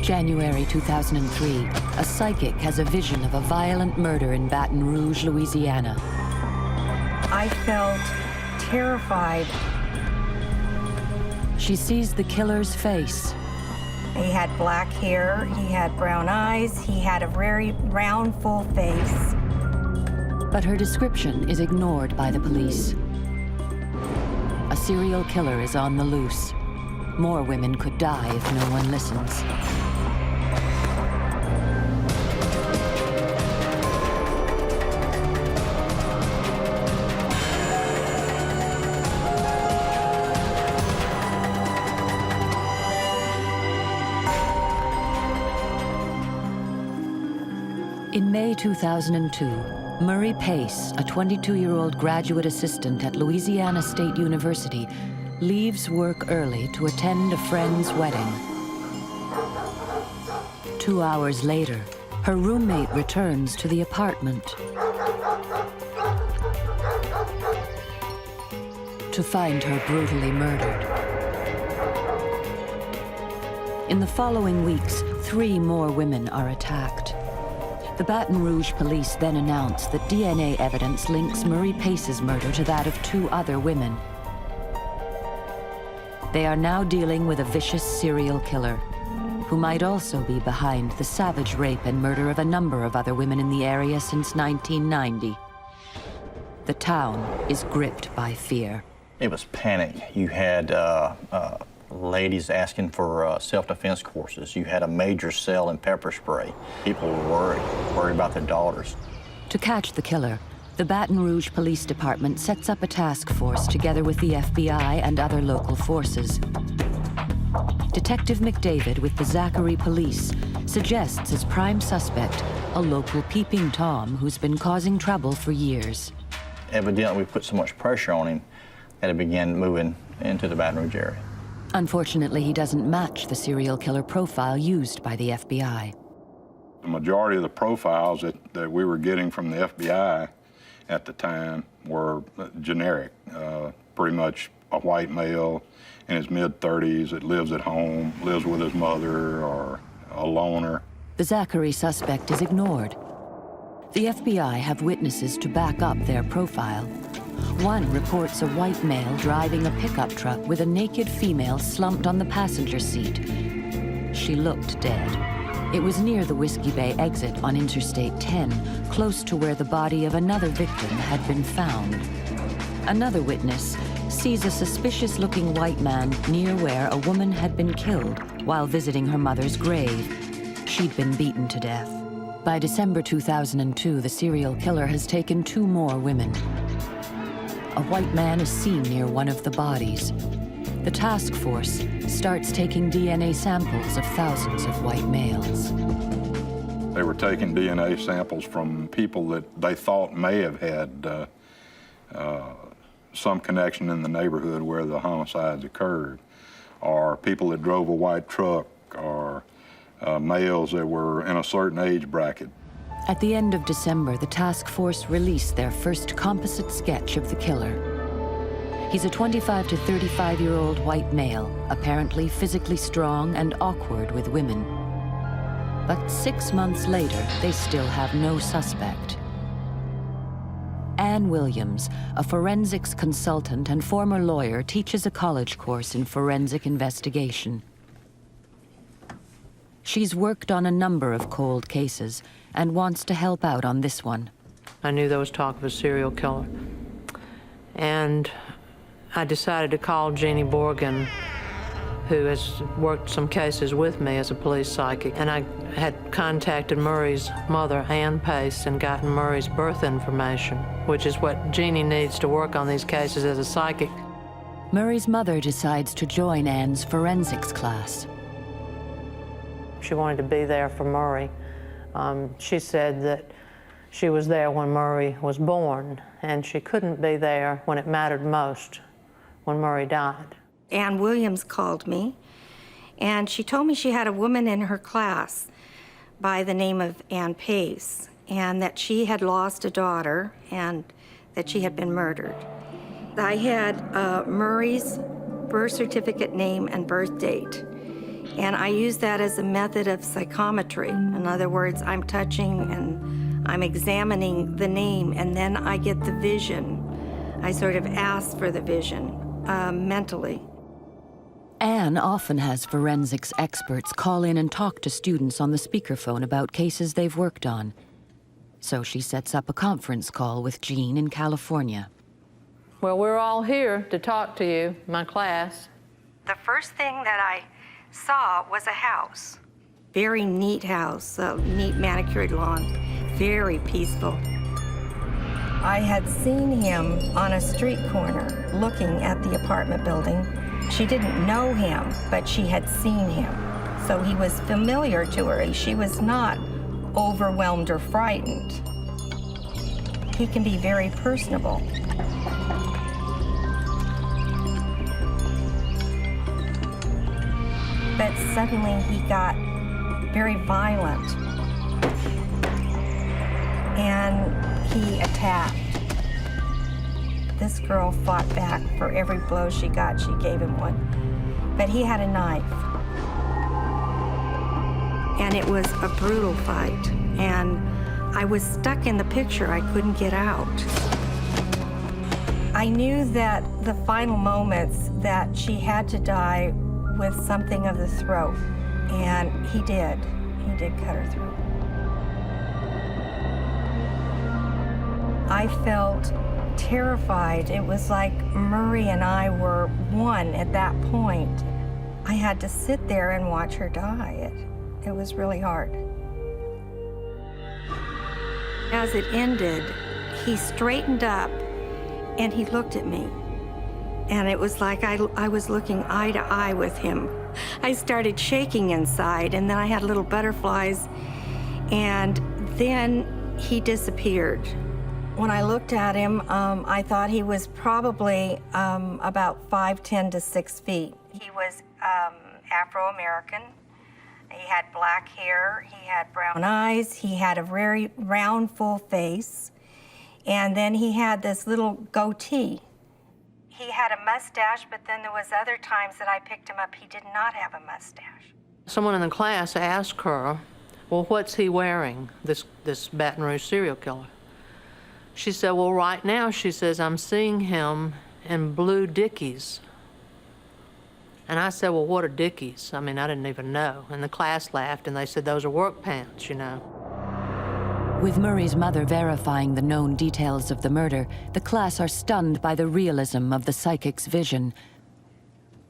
January 2003, a psychic has a vision of a violent murder in Baton Rouge, Louisiana. I felt terrified. She sees the killer's face. He had black hair, he had brown eyes, he had a very round, full face. But her description is ignored by the police. A serial killer is on the loose. More women could die if no one listens. In May 2002, Murray Pace, a 22-year-old graduate assistant at Louisiana State University, leaves work early to attend a friend's wedding. 2 hours later, her roommate returns to the apartment to find her brutally murdered. In the following weeks, 3 more women are attacked. The Baton Rouge police then announced that DNA evidence links Murray Pace's murder to that of 2 other women. They are now dealing with a vicious serial killer, who might also be behind the savage rape and murder of a number of other women in the area since 1990. The town is gripped by fear. It was panic. You had ladies asking for self-defense courses. You had a major sale in pepper spray. People were worried about their daughters. To catch the killer, the Baton Rouge Police Department sets up a task force together with the FBI and other local forces. Detective McDavid with the Zachary Police suggests as prime suspect a local peeping Tom who's been causing trouble for years. Evidently, we put so much pressure on him that he began moving into the Baton Rouge area. Unfortunately, he doesn't match the serial killer profile used by the FBI. The majority of the profiles that we were getting from the FBI at the time were generic, pretty much a white male in his mid-30s that lives at home, lives with his mother, or a loner. The Zachary suspect is ignored. The FBI have witnesses to back up their profile. One reports a white male driving a pickup truck with a naked female slumped on the passenger seat. She looked dead. It was near the Whiskey Bay exit on Interstate 10, close to where the body of another victim had been found. Another witness sees a suspicious-looking white man near where a woman had been killed while visiting her mother's grave. She'd been beaten to death. By December 2002, the serial killer has taken 2 more women. A white man is seen near one of the bodies. The task force starts taking DNA samples of thousands of white males. They were taking DNA samples from people that they thought may have had some connection in the neighborhood where the homicides occurred, or people that drove a white truck, or males that were in a certain age bracket. At the end of December, the task force released their first composite sketch of the killer. He's a 25 to 35-year-old white male, apparently physically strong and awkward with women. But 6 months later, they still have no suspect. Ann Williams, a forensics consultant and former lawyer, teaches a college course in forensic investigation. She's worked on a number of cold cases and wants to help out on this one. I knew there was talk of a serial killer. And I decided to call Jeannie Borgen, who has worked some cases with me as a police psychic. And I had contacted Murray's mother, Ann Pace, and gotten Murray's birth information, which is what Jeannie needs to work on these cases as a psychic. Murray's mother decides to join Ann's forensics class. She wanted to be there for Murray. She said that she was there when Murray was born, and she couldn't be there when it mattered most, when Murray died. Ann Williams called me, and she told me she had a woman in her class by the name of Ann Pace, and that she had lost a daughter and that she had been murdered. I had Murray's birth certificate name and birth date, And I use that as a method of psychometry. In other words, I'm touching and I'm examining the name, and then I get the vision. I sort of ask for the vision mentally. Anne often has forensics experts call in and talk to students on the speakerphone about cases they've worked on. So she sets up a conference call with Jean in California. Well, we're all here to talk to you, my class. The first thing that I saw was a house. Very neat house, a neat manicured lawn, very peaceful. I had seen him on a street corner looking at the apartment building. She didn't know him, but she had seen him. So he was familiar to her. She was not overwhelmed or frightened. He can be very personable. But suddenly he got very violent, and he attacked. This girl fought back. For every blow she got, she gave him one. But he had a knife. And it was a brutal fight. And I was stuck in the picture. I couldn't get out. I knew that the final moments that she had to die with something of the throat. And he did. He did cut her throat. I felt terrified. It was like Murray and I were one at that point. I had to sit there and watch her die. It was really hard. As it ended, he straightened up and he looked at me. And it was like I was looking eye to eye with him. I started shaking inside, and then I had little butterflies, and then he disappeared. When I looked at him, I thought he was probably about 5'10" to 6 feet. He was Afro-American. He had black hair, he had brown eyes, he had a very round, full face, and then he had this little goatee. He had a mustache, but then there was other times that I picked him up, he did not have a mustache. Someone in the class asked her, well, what's he wearing, this Baton Rouge serial killer? She said, well, right now, she says, I'm seeing him in blue Dickies. And I said, well, what are Dickies? I mean, I didn't even know. And the class laughed, and they said, those are work pants, you know. With Murray's mother verifying the known details of the murder, the class are stunned by the realism of the psychic's vision.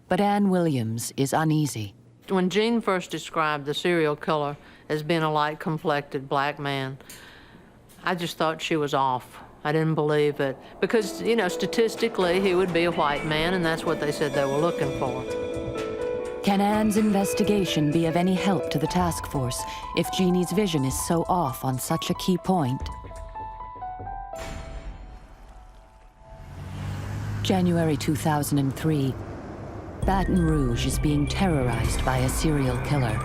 But Ann Williams is uneasy. When Jean first described the serial killer as being a light-complected black man, I just thought she was off. I didn't believe it. Because, you know, statistically, he would be a white man, and that's what they said they were looking for. Can Anne's investigation be of any help to the task force if Jeannie's vision is so off on such a key point? January 2003. Baton Rouge is being terrorized by a serial killer.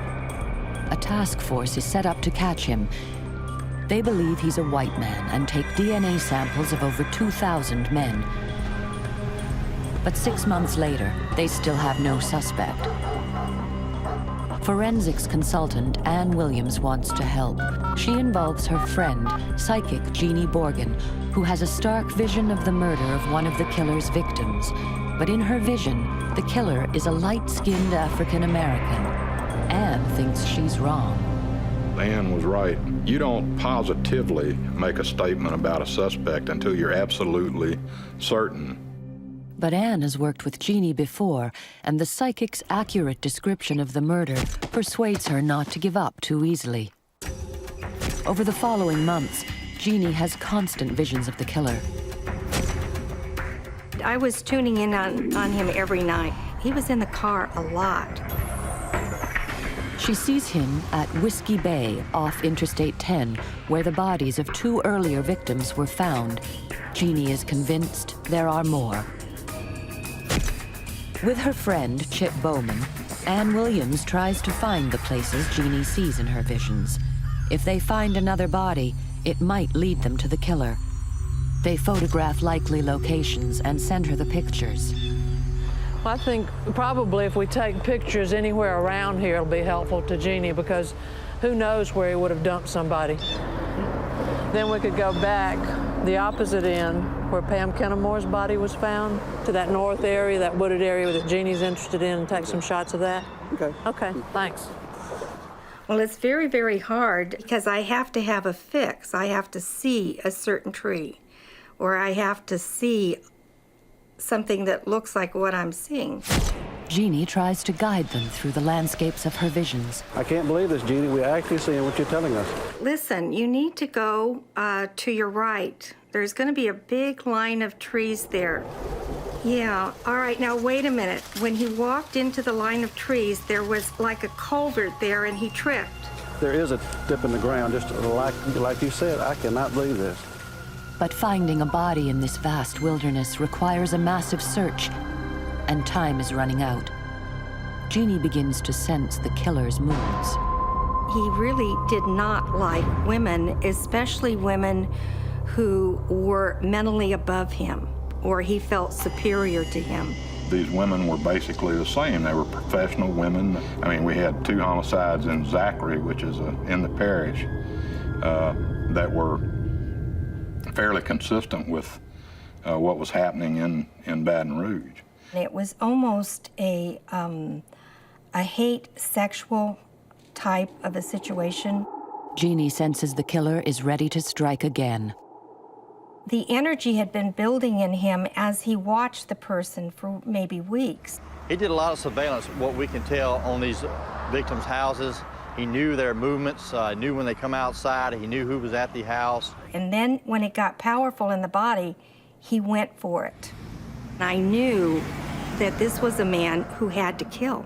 A task force is set up to catch him. They believe he's a white man and take DNA samples of over 2,000 men. But 6 months later, they still have no suspect. Forensics consultant Ann Williams wants to help. She involves her friend, psychic Jeannie Borgen, who has a stark vision of the murder of one of the killer's victims. But in her vision, the killer is a light-skinned African-American. Ann thinks she's wrong. Ann was right. You don't positively make a statement about a suspect until you're absolutely certain. But Anne has worked with Jeannie before, and the psychic's accurate description of the murder persuades her not to give up too easily. Over the following months, Jeannie has constant visions of the killer. I was tuning in on him every night. He was in the car a lot. She sees him at Whiskey Bay off Interstate 10, where the bodies of 2 earlier victims were found. Jeannie is convinced there are more. With her friend, Chip Bowman, Ann Williams tries to find the places Jeannie sees in her visions. If they find another body, it might lead them to the killer. They photograph likely locations and send her the pictures. Well, I think probably if we take pictures anywhere around here, it'll be helpful to Jeannie, because who knows where he would have dumped somebody. Then we could go back the opposite end where Pam Kennemore's body was found, to that north area, that wooded area that Jeannie's interested in, and take some shots of that. Okay. Okay, thanks. Well, it's very, very hard because I have to have a fix. I have to see a certain tree, or I have to see something that looks like what I'm seeing. Jeannie tries to guide them through the landscapes of her visions. I can't believe this, Jeannie. We're actually seeing what you're telling us. Listen, you need to go to your right. There's going to be a big line of trees there. Yeah, all right, now wait a minute. When he walked into the line of trees, there was like a culvert there and he tripped. There is a dip in the ground, just like you said. I cannot believe this. But finding a body in this vast wilderness requires a massive search, and time is running out. Jeannie begins to sense the killer's moods. He really did not like women, especially women who were mentally above him, or he felt superior to him. These women were basically the same. They were professional women. I mean, we had 2 homicides in Zachary, which is in the parish, that were fairly consistent with what was happening in Baton Rouge. It was almost a hate sexual type of a situation. Jeannie senses the killer is ready to strike again. The energy had been building in him as he watched the person for maybe weeks. He did a lot of surveillance, what we can tell, on these victims' houses. He knew their movements, knew when they come outside, he knew who was at the house. And then when it got powerful in the body, he went for it. I knew that this was a man who had to kill.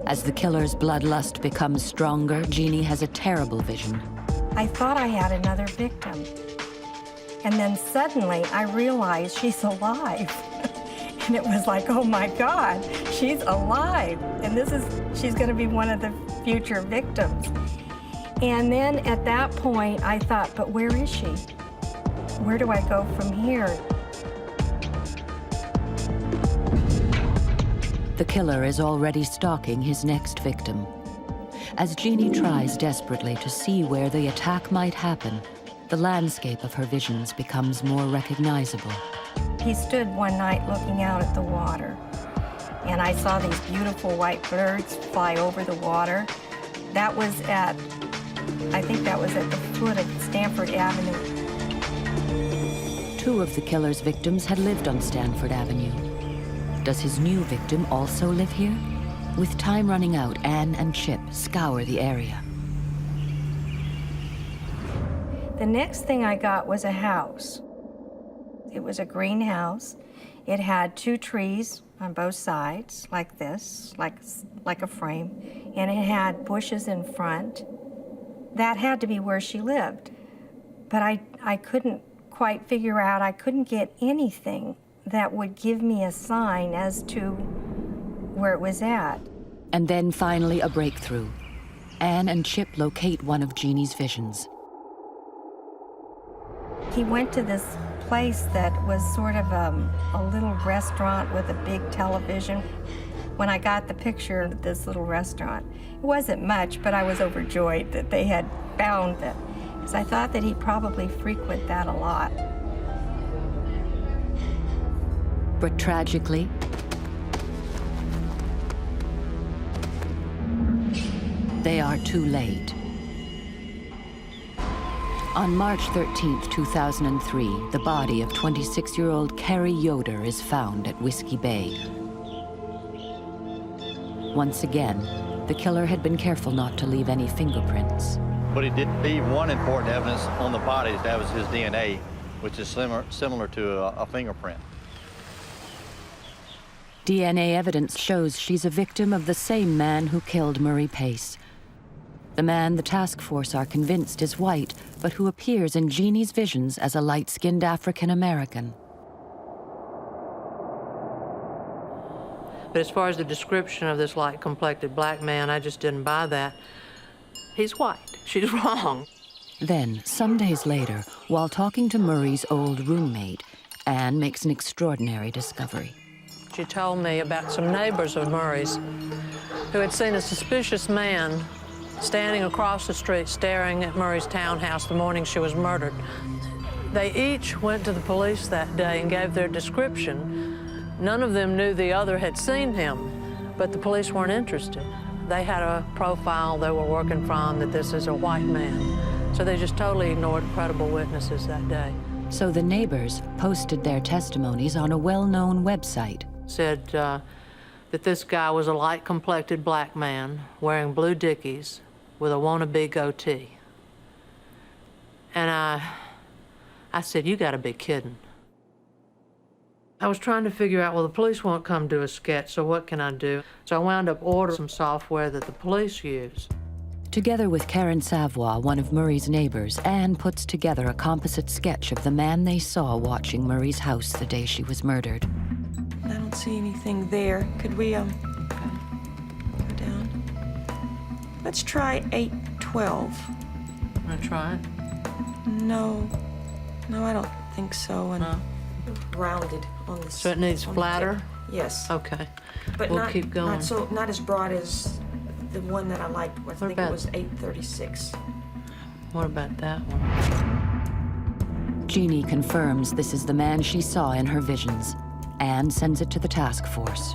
As the killer's bloodlust becomes stronger, Jeannie has a terrible vision. I thought I had another victim. And then suddenly I realized she's alive. And it was like, oh my God, she's alive. And she's gonna be one of the future victims. And then at that point, I thought, but where is she? Where do I go from here? The killer is already stalking his next victim. As Jeannie tries desperately to see where the attack might happen, the landscape of her visions becomes more recognizable. He stood one night looking out at the water, and I saw these beautiful white birds fly over the water. That was I think that was at the foot of Stanford Avenue. 2 of the killer's victims had lived on Stanford Avenue. Does his new victim also live here? With time running out, Anne and Chip scour the area. The next thing I got was a house. It was a greenhouse. It had 2 trees on both sides, like this, like a frame, and it had bushes in front. That had to be where she lived. But I couldn't quite figure out, I couldn't get anything that would give me a sign as to where it was at. And then finally a breakthrough. Anne and Chip locate one of Jeannie's visions. He went to this place that was sort of a little restaurant with a big television. When I got the picture of this little restaurant, it wasn't much, but I was overjoyed that they had found it, because I thought that he'd probably frequent that a lot. But tragically, they are too late. On March 13, 2003, the body of 26-year-old Carrie Yoder is found at Whiskey Bay. Once again, the killer had been careful not to leave any fingerprints. But he did leave one important evidence on the body. That was his DNA, which is similar to a fingerprint. DNA evidence shows she's a victim of the same man who killed Murray Pace. The man the task force are convinced is white, but who appears in Jeannie's visions as a light-skinned African-American. But as far as the description of this light-complected black man, I just didn't buy that. He's white. She's wrong. Then, some days later, while talking to Murray's old roommate, Anne makes an extraordinary discovery. She told me about some neighbors of Murray's who had seen a suspicious man standing across the street staring at Murray's townhouse the morning she was murdered. They each went to the police that day and gave their description. None of them knew the other had seen him, but the police weren't interested. They had a profile they were working from that this is a white man. So they just totally ignored credible witnesses that day. So the neighbors posted their testimonies on a well-known website. Said that this guy was a light-complected black man wearing blue dickies with a wannabe goatee. And I said, you gotta be kidding. I was trying to figure out, well, the police won't come do a sketch, so what can I do? So I wound up ordering some software that the police use. Together with Karen Savoy, one of Murray's neighbors, Anne puts together a composite sketch of the man they saw watching Murray's house the day she was murdered. I don't see anything there. Could we, go down? Let's try 812. Wanna try it? No, I don't think so. And No. rounded on the. So it needs on the flatter? tip. Yes. Okay. But we'll keep going. Not as broad as the one that I liked. I think about- it was 836. What about that one? Jeannie confirms this is the man she saw in her visions. Anne sends it to the task force.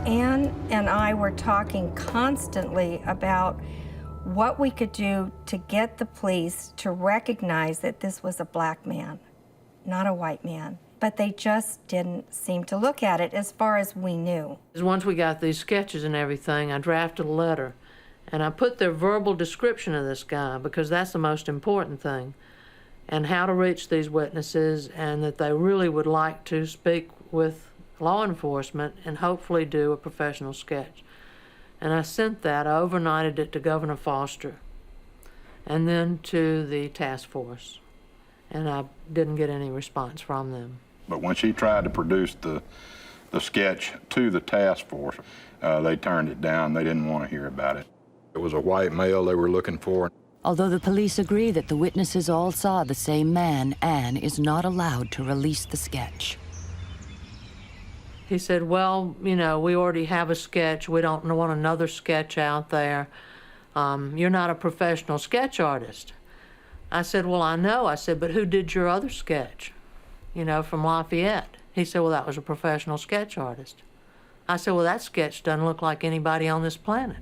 Anne and I were talking constantly about what we could do to get the police to recognize that this was a black man, not a white man. But they just didn't seem to look at it as far as we knew. Once we got these sketches and everything, I drafted a letter, and I put their verbal description of this guy, because that's the most important thing, and how to reach these witnesses, and that they really would like to speak with law enforcement and hopefully do a professional sketch. And I sent that, I overnighted it to Governor Foster, and then to the task force, and I didn't get any response from them. But when she tried to produce the sketch to the task force, they turned it down. They didn't want to hear about it. It was a white male they were looking for. Although the police agree that the witnesses all saw the same man, Anne is not allowed to release the sketch. He said, well, you know, we already have a sketch. We don't want another sketch out there. You're not a professional sketch artist. I said, well, I know. I said, but who did your other sketch? You know, from Lafayette. He said, well, that was a professional sketch artist. I said, well, that sketch doesn't look like anybody on this planet.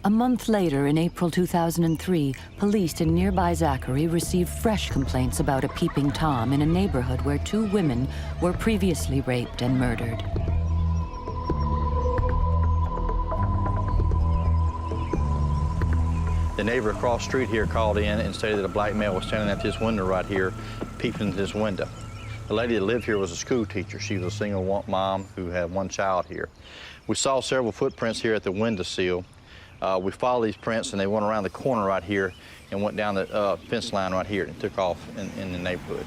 A month later, in April 2003, police in nearby Zachary received fresh complaints about a peeping Tom in a neighborhood where two women were previously raped and murdered. The neighbor across the street here called in and stated that a black male was standing at this window right here, peeping into this window. The lady that lived here was a school teacher. She was a single mom who had one child here. We saw several footprints here at the windowsill. We followed these prints, and they went around the corner right here and went down the fence line right here and took off in the neighborhood.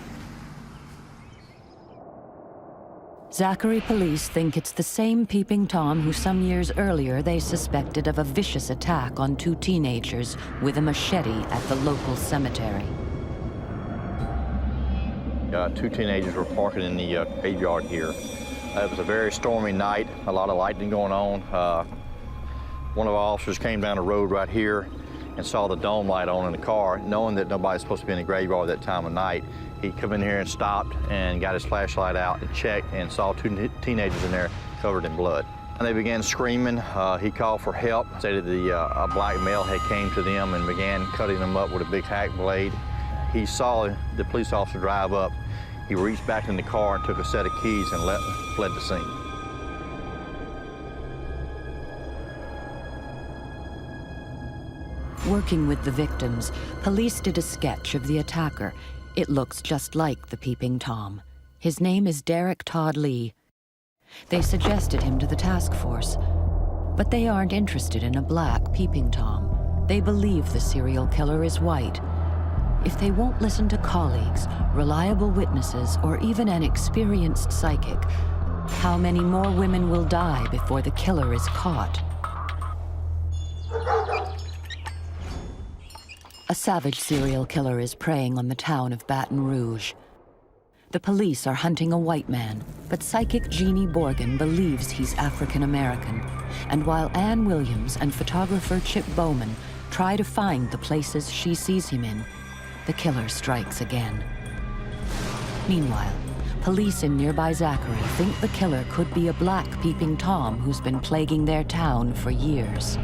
Zachary police think it's the same peeping Tom who some years earlier they suspected of a vicious attack on two teenagers with a machete at the local cemetery. Two teenagers were parking in the graveyard here. It was a very stormy night, a lot of lightning going on. One of our officers came down the road right here and saw the dome light on in the car, knowing that nobody's supposed to be in the graveyard at that time of night. He come in here and stopped and got his flashlight out and checked and saw two teenagers in there covered in blood. And they began screaming. He called for help, stated a black male had came to them and began cutting them up with a big hack blade. He saw the police officer drive up. He reached back in the car and took a set of keys and fled the scene. Working with the victims, police did a sketch of the attacker. It looks just like the peeping Tom. His name is Derek Todd Lee. They suggested him to the task force, but they aren't interested in a black peeping Tom. They believe the serial killer is white. If they won't listen to colleagues, reliable witnesses, or even an experienced psychic, how many more women will die before the killer is caught? A savage serial killer is preying on the town of Baton Rouge. The police are hunting a white man, but psychic Jeannie Borgen believes he's African American. And while Ann Williams and photographer Chip Bowman try to find the places she sees him in, the killer strikes again. Meanwhile, police in nearby Zachary think the killer could be a black peeping Tom who's been plaguing their town for years.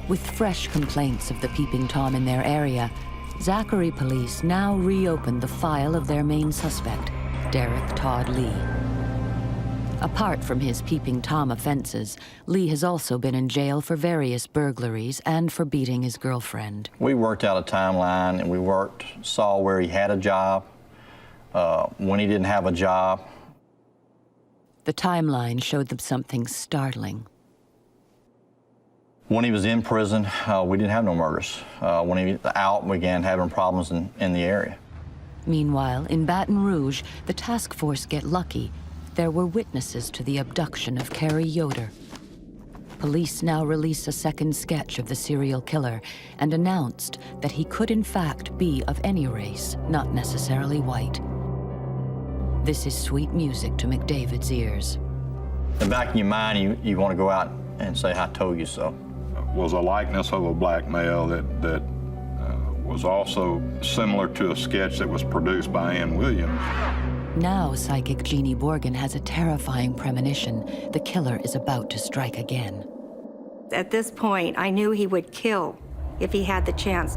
With fresh complaints of the peeping Tom in their area, Zachary police now reopen the file of their main suspect, Derek Todd Lee. Apart from his peeping Tom offenses, Lee has also been in jail for various burglaries and for beating his girlfriend. We worked out a timeline, and we saw where he had a job, when he didn't have a job. The timeline showed them something startling. When he was in prison, we didn't have no murders. When he was out, we began having problems in the area. Meanwhile, in Baton Rouge, the task force get lucky. There were witnesses to the abduction of Carrie Yoder. Police now release a second sketch of the serial killer and announced that he could in fact be of any race, not necessarily white. This is sweet music to McDavid's ears. In the back of your mind, you want to go out and say, I told you so. Was a likeness of a black male that was also similar to a sketch that was produced by Ann Williams. Now psychic Jeannie Borgen has a terrifying premonition. The killer is about to strike again. At this point, I knew he would kill if he had the chance.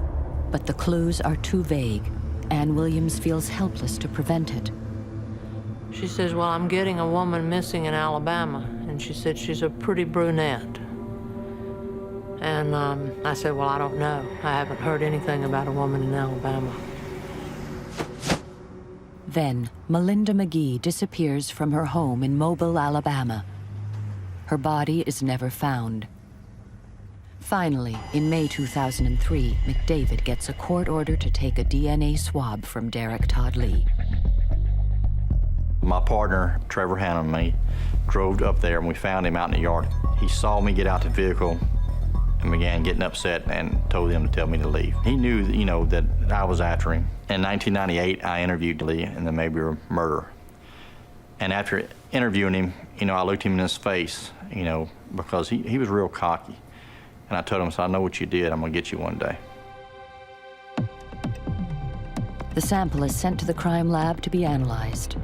But the clues are too vague. Ann Williams feels helpless to prevent it. She says, well, I'm getting a woman missing in Alabama. And she said she's a pretty brunette. And I said, well, I don't know. I haven't heard anything about a woman in Alabama. Then, Melinda McGee disappears from her home in Mobile, Alabama. Her body is never found. Finally, in May 2003, McDavid gets a court order to take a DNA swab from Derek Todd Lee. My partner, Trevor Hannah, and me drove up there, and we found him out in the yard. He saw me get out the vehicle and began getting upset and told him to tell me to leave. He knew, that I was after him. In 1998, I interviewed Lee in the Mayberry murder. And after interviewing him, I looked him in his face, because he was real cocky. And I told him, I know what you did, I'm gonna get you one day. The sample is sent to the crime lab to be analyzed.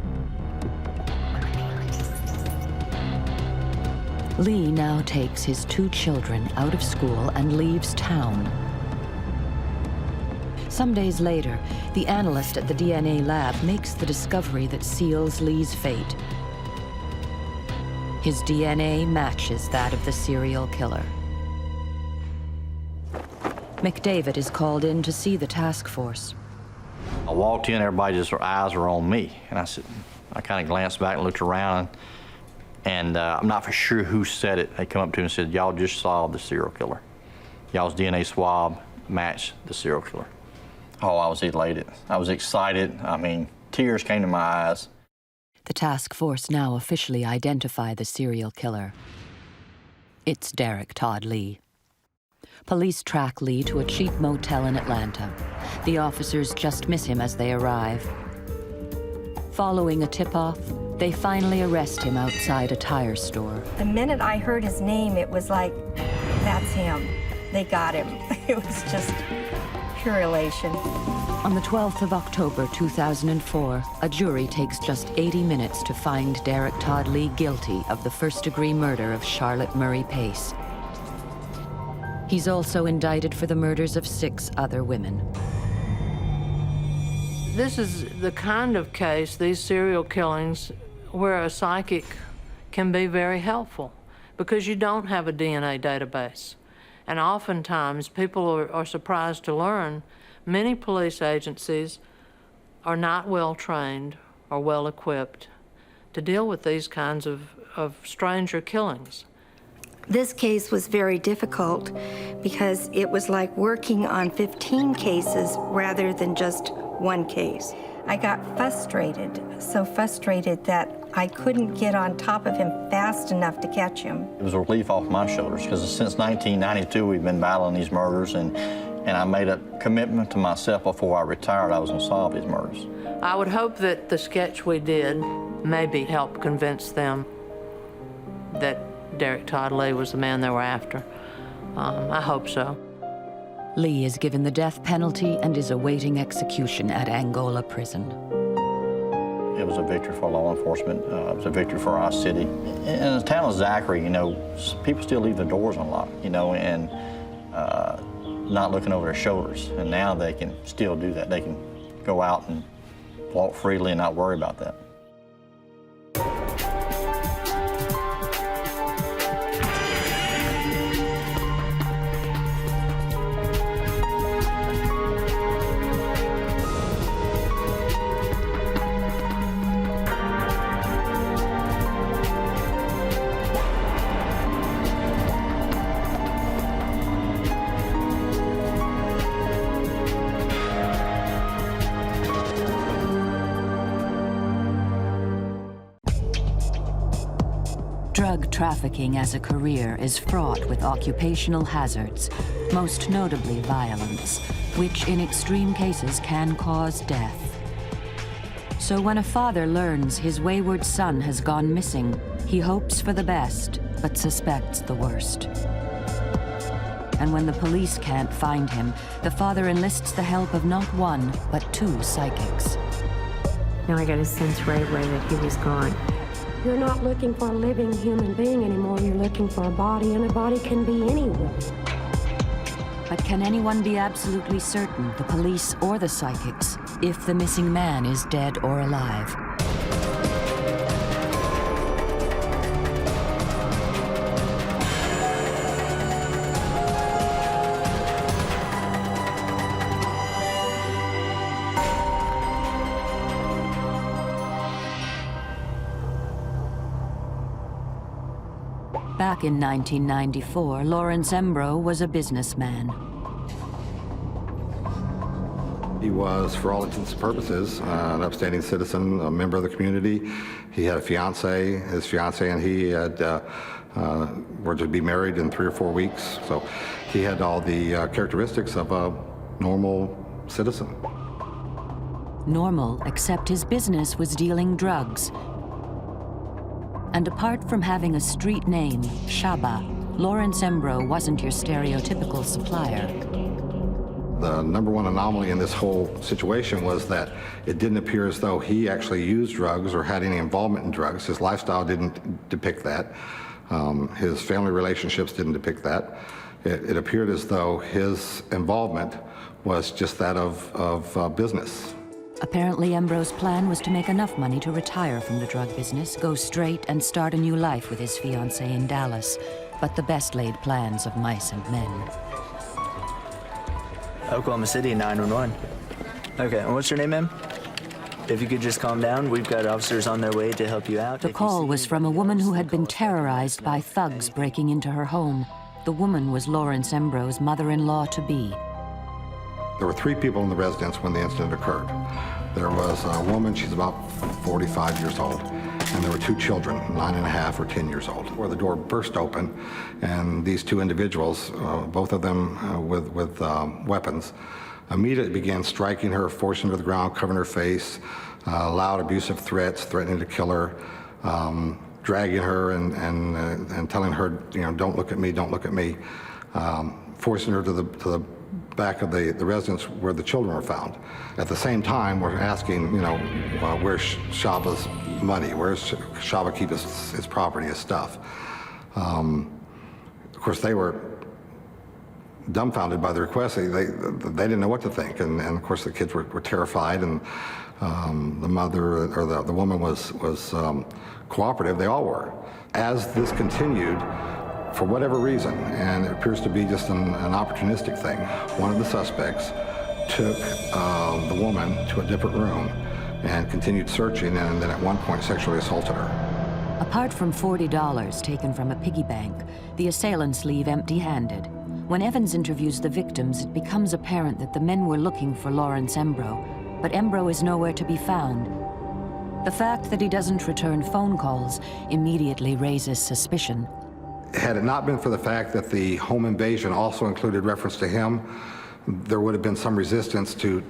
Lee now takes his 2 children out of school and leaves town. Some days later, the analyst at the DNA lab makes the discovery that seals Lee's fate. His DNA matches that of the serial killer. McDavid is called in to see the task force. I walked in, everybody just, their eyes were on me. And I kind of glanced back and looked around, and I'm not for sure who said it. They come up to me and said, y'all just solved the serial killer. Y'all's DNA swab matched the serial killer. Oh, I was elated. I was excited. Tears came to my eyes. The task force now officially identify the serial killer. It's Derek Todd Lee. Police track Lee to a cheap motel in Atlanta. The officers just miss him as they arrive. Following a tip-off, they finally arrest him outside a tire store. The minute I heard his name, it was like, that's him. They got him. It was just pure elation. On the 12th of October 2004, a jury takes just 80 minutes to find Derek Todd Lee guilty of the first-degree murder of Charlotte Murray Pace. He's also indicted for the murders of 6 other women. This is the kind of case, these serial killings, where a psychic can be very helpful because you don't have a DNA database. And oftentimes, people are surprised to learn many police agencies are not well trained or well equipped to deal with these kinds of stranger killings. This case was very difficult because it was like working on 15 cases rather than just one case. I got frustrated, so frustrated that I couldn't get on top of him fast enough to catch him. It was a relief off my shoulders because since 1992 we've been battling these murders, and And I made a commitment to myself before I retired I was going to solve these murders. I would hope that the sketch we did maybe helped convince them that Derek Todd Lee was the man they were after. I hope so. Lee is given the death penalty and is awaiting execution at Angola prison. It was a victory for law enforcement. It was a victory for our city. In the town of Zachary, you know, people still leave their doors unlocked, you know, and not looking over their shoulders. And now they can still do that. They can go out and walk freely and not worry about that. Drug trafficking as a career is fraught with occupational hazards, most notably violence, which in extreme cases can cause death. So when a father learns his wayward son has gone missing, he hopes for the best, but suspects the worst. And when the police can't find him, the father enlists the help of not one, but 2 psychics. Now I got a sense right away that he was gone. You're not looking for a living human being anymore. You're looking for a body, and a body can be anywhere. But can anyone be absolutely certain, the police or the psychics, if the missing man is dead or alive? Back in 1994, Lawrence Embro was a businessman. He was, for all intents and purposes, an upstanding citizen, a member of the community. He had a fiance. His fiance and he had were to be married in 3 or 4 weeks. So he had all the characteristics of a normal citizen. Normal, except his business was dealing drugs. And apart from having a street name, Shaba, Lawrence Embro wasn't your stereotypical supplier. The number one anomaly in this whole situation was that it didn't appear as though he actually used drugs or had any involvement in drugs. His lifestyle didn't depict that. His family relationships didn't depict that. It appeared as though his involvement was just that of business. Apparently, Embro's plan was to make enough money to retire from the drug business, go straight, and start a new life with his fiancée in Dallas. But the best laid plans of mice and men. Oklahoma City 911. Okay, and what's your name, ma'am? If you could just calm down, we've got officers on their way to help you out. The call was from a woman who had been terrorized by thugs breaking into her home. The woman was Lawrence Embro's mother-in-law-to-be. There were 3 people in the residence when the incident occurred. There was a woman, she's about 45 years old, and there were 2 children, 9.5 or 10 years old, where the door burst open, and these 2 individuals, both of them with weapons, immediately began striking her, forcing her to the ground, covering her face, loud abusive threats, threatening to kill her, dragging her and telling her, you know, don't look at me, don't look at me, forcing her to the back of the residence where the children were found. At the same time, we're asking, you know, where's Shaba's money? Where's Shaba keep his property, his stuff? Of course, they were dumbfounded by the request. They didn't know what to think, and of course the kids were terrified, and the mother or the woman was cooperative. They all were. As this continued, for whatever reason, and it appears to be just an opportunistic thing, one of the suspects took the woman to a different room and continued searching, and then at one point sexually assaulted her. Apart from $40 taken from a piggy bank, the assailants leave empty-handed. When Evans interviews the victims, it becomes apparent that the men were looking for Lawrence Embro, but Embro is nowhere to be found. The fact that he doesn't return phone calls immediately raises suspicion. Had it not been for the fact that the home invasion also included reference to him, there would have been some resistance to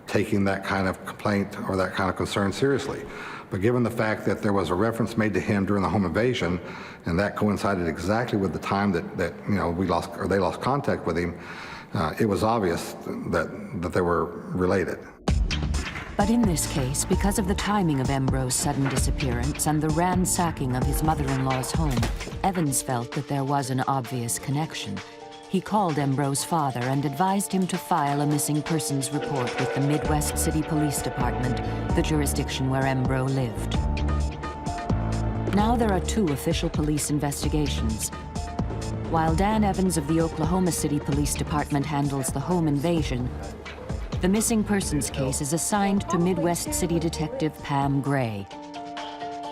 taking that kind of complaint or that kind of concern seriously. But given the fact that there was a reference made to him during the home invasion, and that coincided exactly with the time that they lost contact with him, it was obvious that they were related. But in this case, because of the timing of Embro's sudden disappearance and the ransacking of his mother-in-law's home, Evans felt that there was an obvious connection. He called Embro's father and advised him to file a missing persons report with the Midwest City Police Department, the jurisdiction where Embro lived. Now there are 2 official police investigations. While Dan Evans of the Oklahoma City Police Department handles the home invasion, the missing persons case is assigned to Midwest City Detective Pam Gray.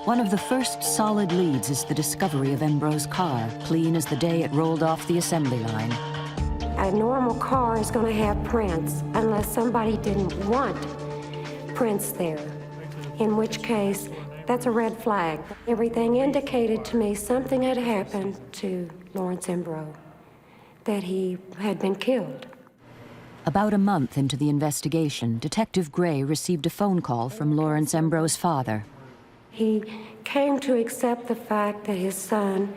One of the first solid leads is the discovery of Embro's car, clean as the day it rolled off the assembly line. A normal car is going to have prints unless somebody didn't want prints there, in which case that's a red flag. Everything indicated to me something had happened to Lawrence Embro, that he had been killed. About a month into the investigation, Detective Gray received a phone call from Lawrence Embro's father. He came to accept the fact that his son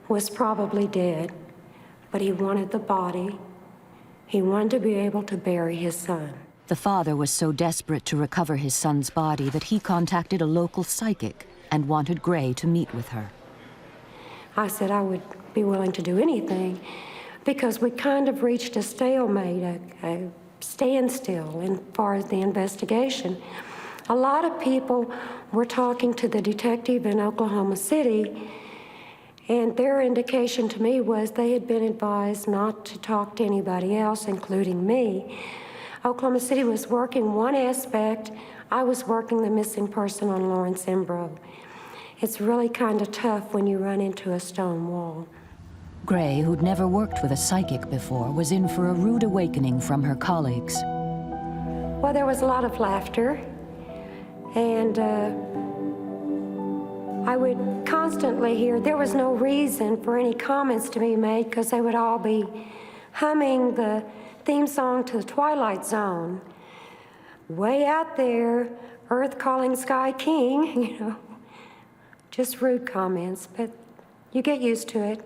was probably dead, but he wanted the body. He wanted to be able to bury his son. The father was so desperate to recover his son's body that he contacted a local psychic and wanted Gray to meet with her. I said I would be willing to do anything, because we kind of reached a stalemate, a standstill as far as the investigation. A lot of people were talking to the detective in Oklahoma City, and their indication to me was they had been advised not to talk to anybody else, including me. Oklahoma City was working one aspect, I was working the missing person on Lawrence Embro. It's really kind of tough when you run into a stone wall. Gray, who'd never worked with a psychic before, was in for a rude awakening from her colleagues. Well, there was a lot of laughter, and I would constantly hear there was no reason for any comments to be made because they would all be humming the theme song to the Twilight Zone. Way out there, Earth calling Sky King, you know. Just rude comments, but you get used to it.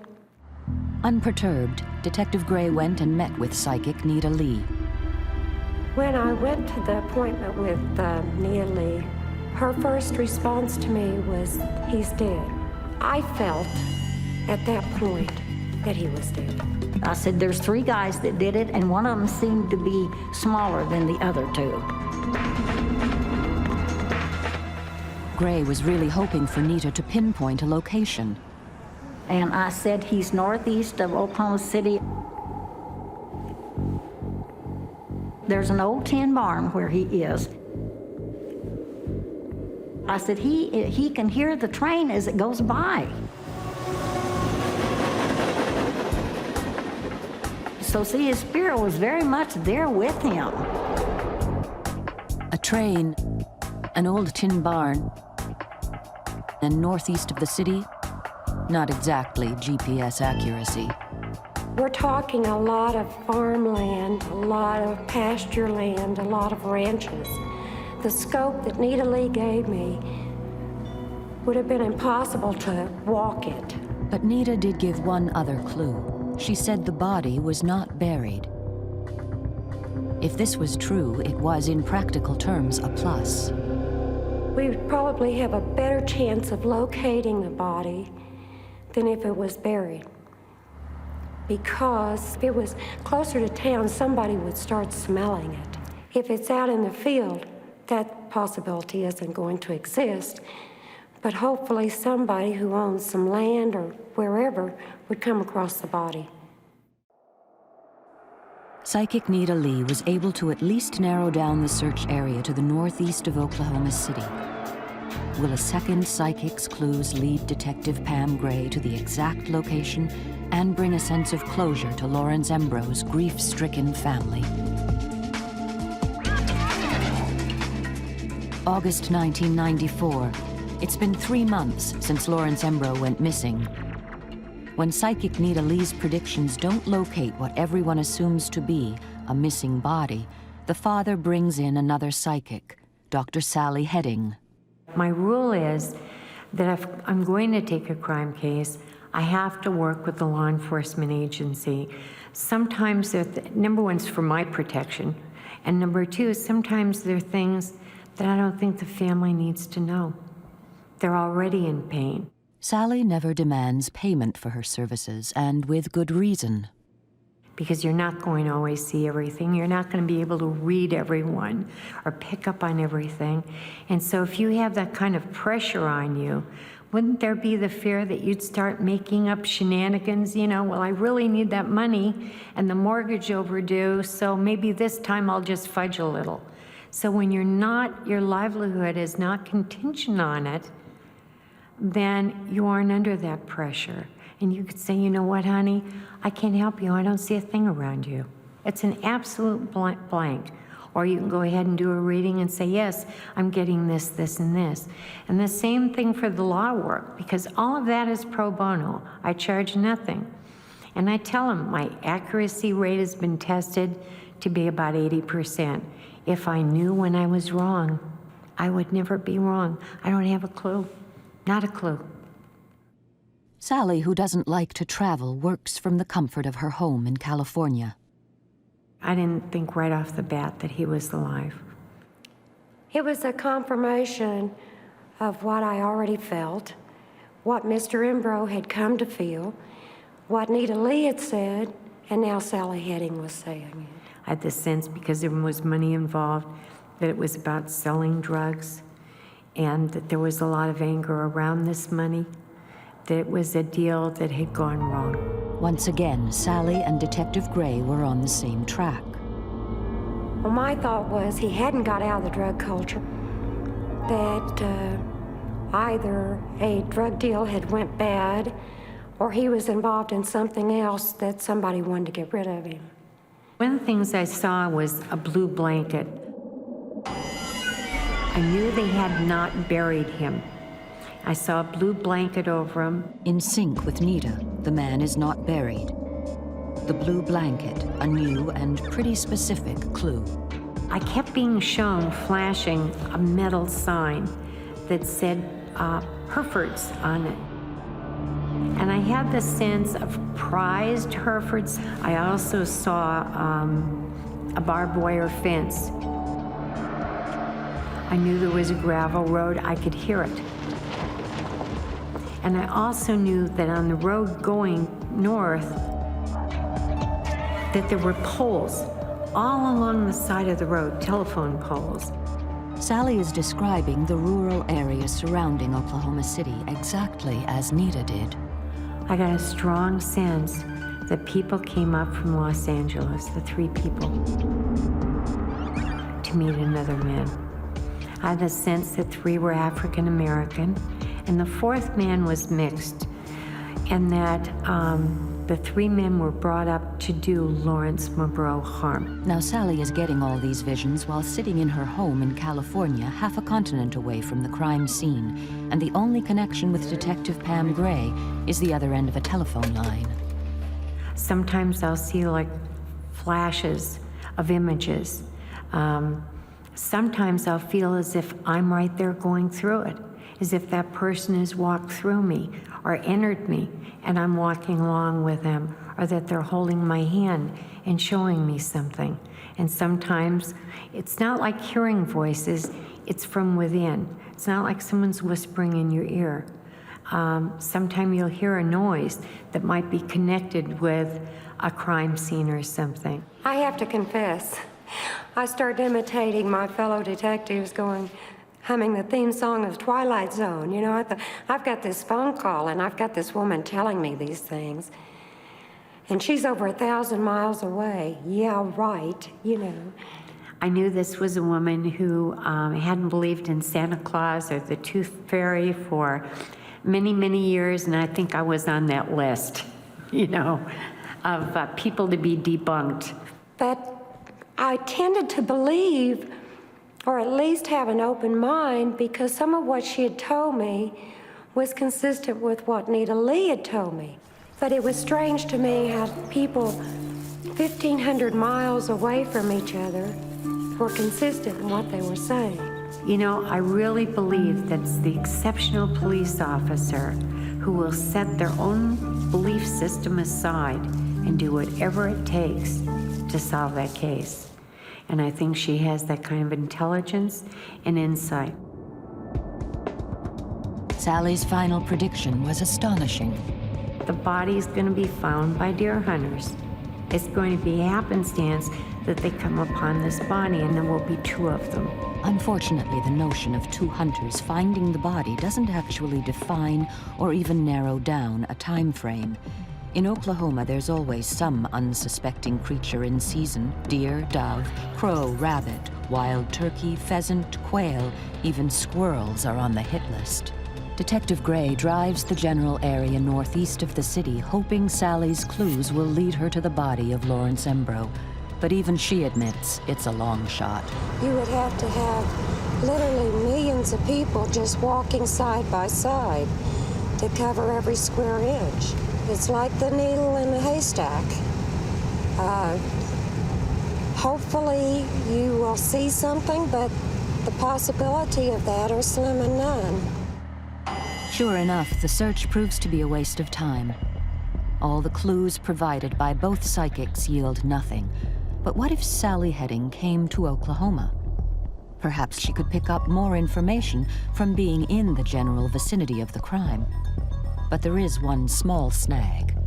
Unperturbed, Detective Gray went and met with psychic Nita Lee. When I went to the appointment with Nita Lee, her first response to me was, "He's dead." I felt at that point that he was dead. I said, there's 3 guys that did it, and one of them seemed to be smaller than the other 2. Gray was really hoping for Nita to pinpoint a location. And I said, he's northeast of Oklahoma City. There's an old tin barn where he is. I said, he can hear the train as it goes by. So see, his spirit was very much there with him. A train, an old tin barn, and northeast of the city? Not exactly GPS accuracy. We're talking a lot of farmland, a lot of pasture land, a lot of ranches. The scope that Nita Lee gave me would have been impossible to walk it. But Nita did give one other clue. She said the body was not buried. If this was true, it was in practical terms a plus. We would probably have a better chance of locating the body than if it was buried. Because if it was closer to town, somebody would start smelling it. If it's out in the field, that possibility isn't going to exist. But hopefully somebody who owns some land or wherever would come across the body. Psychic Nita Lee was able to at least narrow down the search area to the northeast of Oklahoma City. Will a second psychic's clues lead Detective Pam Gray to the exact location and bring a sense of closure to Lawrence Embro's grief-stricken family? August 1994. It's been 3 months since Lawrence Embro went missing. When psychic Nita Lee's predictions don't locate what everyone assumes to be a missing body, the father brings in another psychic, Dr. Sally Heading. My rule is that if I'm going to take a crime case, I have to work with the law enforcement agency. Sometimes, number one's for my protection, and number two, sometimes there are things that I don't think the family needs to know. They're already in pain. Sally never demands payment for her services, and with good reason. Because you're not going to always see everything. You're not going to be able to read everyone or pick up on everything. And so if you have that kind of pressure on you, wouldn't there be the fear that you'd start making up shenanigans? You know, well, I really need that money and the mortgage overdue, so maybe this time I'll just fudge a little. So when you're not, your livelihood is not contingent on it, then you aren't under that pressure. And you could say, you know what, honey, I can't help you. I don't see a thing around you. It's an absolute blank. Or you can go ahead and do a reading and say, yes, I'm getting this, this, and this. And the same thing for the law work, because all of that is pro bono. I charge nothing. And I tell them my accuracy rate has been tested to be about 80%. If I knew when I was wrong, I would never be wrong. I don't have a clue. Not a clue. Sally, who doesn't like to travel, works from the comfort of her home in California. I didn't think right off the bat that he was alive. It was a confirmation of what I already felt, what Mr. Imbro had come to feel, what Nita Lee had said, and now Sally Heading was saying it. I had the sense, because there was money involved, that it was about selling drugs, and that there was a lot of anger around this money, that it was a deal that had gone wrong. Once again, Sally and Detective Gray were on the same track. Well, my thought was he hadn't got out of the drug culture, that either a drug deal had went bad, or he was involved in something else that somebody wanted to get rid of him. One of the things I saw was a blue blanket. I knew they had not buried him. I saw a blue blanket over him. In sync with Nita, the man is not buried. The blue blanket, a new and pretty specific clue. I kept being shown flashing a metal sign that said Herefords on it. And I had the sense of prized Herefords. I also saw a barbed wire fence. I knew there was a gravel road. I could hear it. And I also knew that on the road going north, that there were poles all along the side of the road, telephone poles. Sally is describing the rural area surrounding Oklahoma City exactly as Nita did. I got a strong sense that people came up from Los Angeles, the 3 people, to meet another man. I had the sense that 3 were African American, and the 4th man was mixed, and that the 3 men were brought up to do Lawrence Monroe harm. Now Sally is getting all these visions while sitting in her home in California, half a continent away from the crime scene, and the only connection with Detective Pam Gray is the other end of a telephone line. Sometimes I'll see like flashes of images. Sometimes I'll feel as if I'm right there going through it, as if that person has walked through me or entered me and I'm walking along with them, or that they're holding my hand and showing me something. And sometimes it's not like hearing voices, it's from within. It's not like someone's whispering in your ear. Sometimes you'll hear a noise that might be connected with a crime scene or something. I have to confess, I started imitating my fellow detectives, humming the theme song of Twilight Zone. You know, I thought, I've got this phone call and I've got this woman telling me these things. And she's over 1,000 miles away. Yeah, right, you know. I knew this was a woman who hadn't believed in Santa Claus or the Tooth Fairy for many, many years, and I think I was on that list, you know, of people to be debunked. But I tended to believe, or at least have an open mind, because some of what she had told me was consistent with what Nita Lee had told me. But it was strange to me how people 1,500 miles away from each other were consistent in what they were saying. You know, I really believe that's the exceptional police officer who will set their own belief system aside and do whatever it takes to solve that case. And I think she has that kind of intelligence and insight. Sally's final prediction was astonishing. The body's going to be found by deer hunters. It's going to be happenstance that they come upon this body, and there will be two of them. Unfortunately, the notion of two hunters finding the body doesn't actually define or even narrow down a time frame. In Oklahoma, there's always some unsuspecting creature in season. Deer, dove, crow, rabbit, wild turkey, pheasant, quail, even squirrels are on the hit list. Detective Gray drives the general area northeast of the city, hoping Sally's clues will lead her to the body of Lawrence Embro. But even she admits it's a long shot. You would have to have literally millions of people just walking side by side to cover every square inch. It's like the needle in the haystack. Hopefully you will see something, but the possibility of that are slim and none. Sure enough, the search proves to be a waste of time. All the clues provided by both psychics yield nothing. But what if Sally Heading came to Oklahoma? Perhaps she could pick up more information from being in the general vicinity of the crime. But there is one small snag.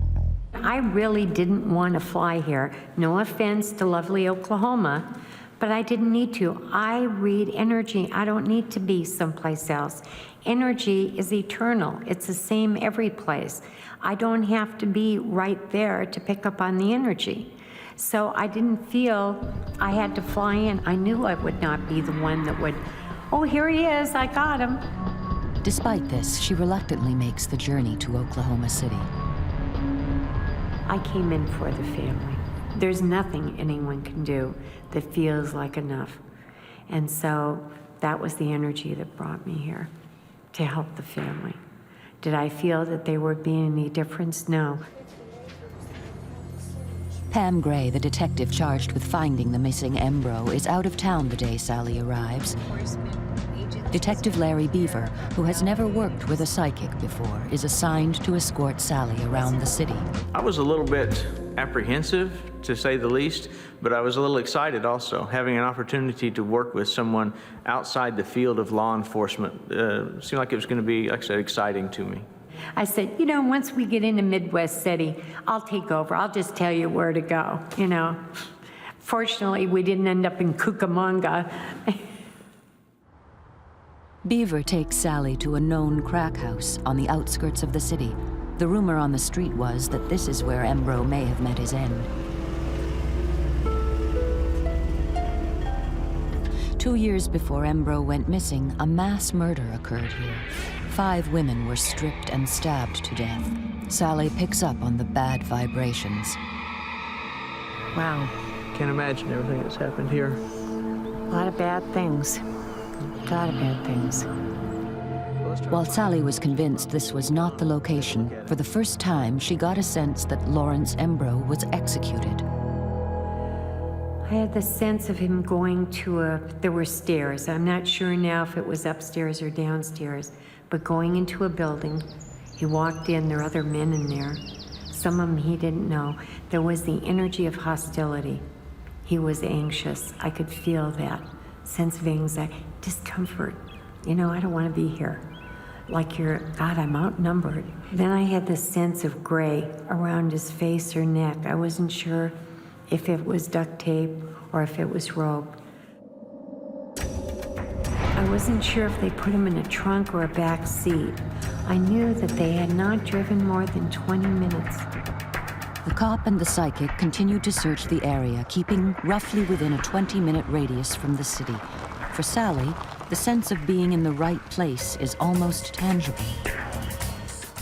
I really didn't want to fly here. No offense to lovely Oklahoma, but I didn't need to. I read energy. I don't need to be someplace else. Energy is eternal. It's the same every place. I don't have to be right there to pick up on the energy. So I didn't feel I had to fly in. I knew I would not be the one that would, oh, here he is, I got him. Despite this, she reluctantly makes the journey to Oklahoma City. I came in for the family. There's nothing anyone can do that feels like enough. And so that was the energy that brought me here, to help the family. Did I feel that they were being any difference? No. Pam Gray, the detective charged with finding the missing Embro, is out of town the day Sally arrives. Detective Larry Beaver, who has never worked with a psychic before, is assigned to escort Sally around the city. I was a little bit apprehensive, to say the least, but I was a little excited also. Having an opportunity to work with someone outside the field of law enforcement seemed like it was going to be, like I said, exciting to me. I said, you know, once we get into Midwest City, I'll take over. I'll just tell you where to go, you know. Fortunately, we didn't end up in Cucamonga. Beaver takes Sally to a known crack house on the outskirts of the city. The rumor on the street was that this is where Embro may have met his end. 2 years before Embro went missing, a mass murder occurred here. 5 women were stripped and stabbed to death. Sally picks up on the bad vibrations. Wow. Can't imagine everything that's happened here. A lot of bad things. A lot of bad things. While Sally was convinced this was not the location, for the first time she got a sense that Lawrence Embro was executed. I had the sense of him going to there were stairs. I'm not sure now if it was upstairs or downstairs, but going into a building. He walked in, there were other men in there. Some of them he didn't know. There was the energy of hostility. He was anxious. I could feel that sense of anxiety, discomfort. You know, I don't want to be here. Like God, I'm outnumbered. Then I had this sense of gray around his face or neck. I wasn't sure if it was duct tape or if it was rope. I wasn't sure if they put him in a trunk or a back seat. I knew that they had not driven more than 20 minutes. The cop and the psychic continued to search the area, keeping roughly within a 20-minute radius from the city. For Sally, the sense of being in the right place is almost tangible.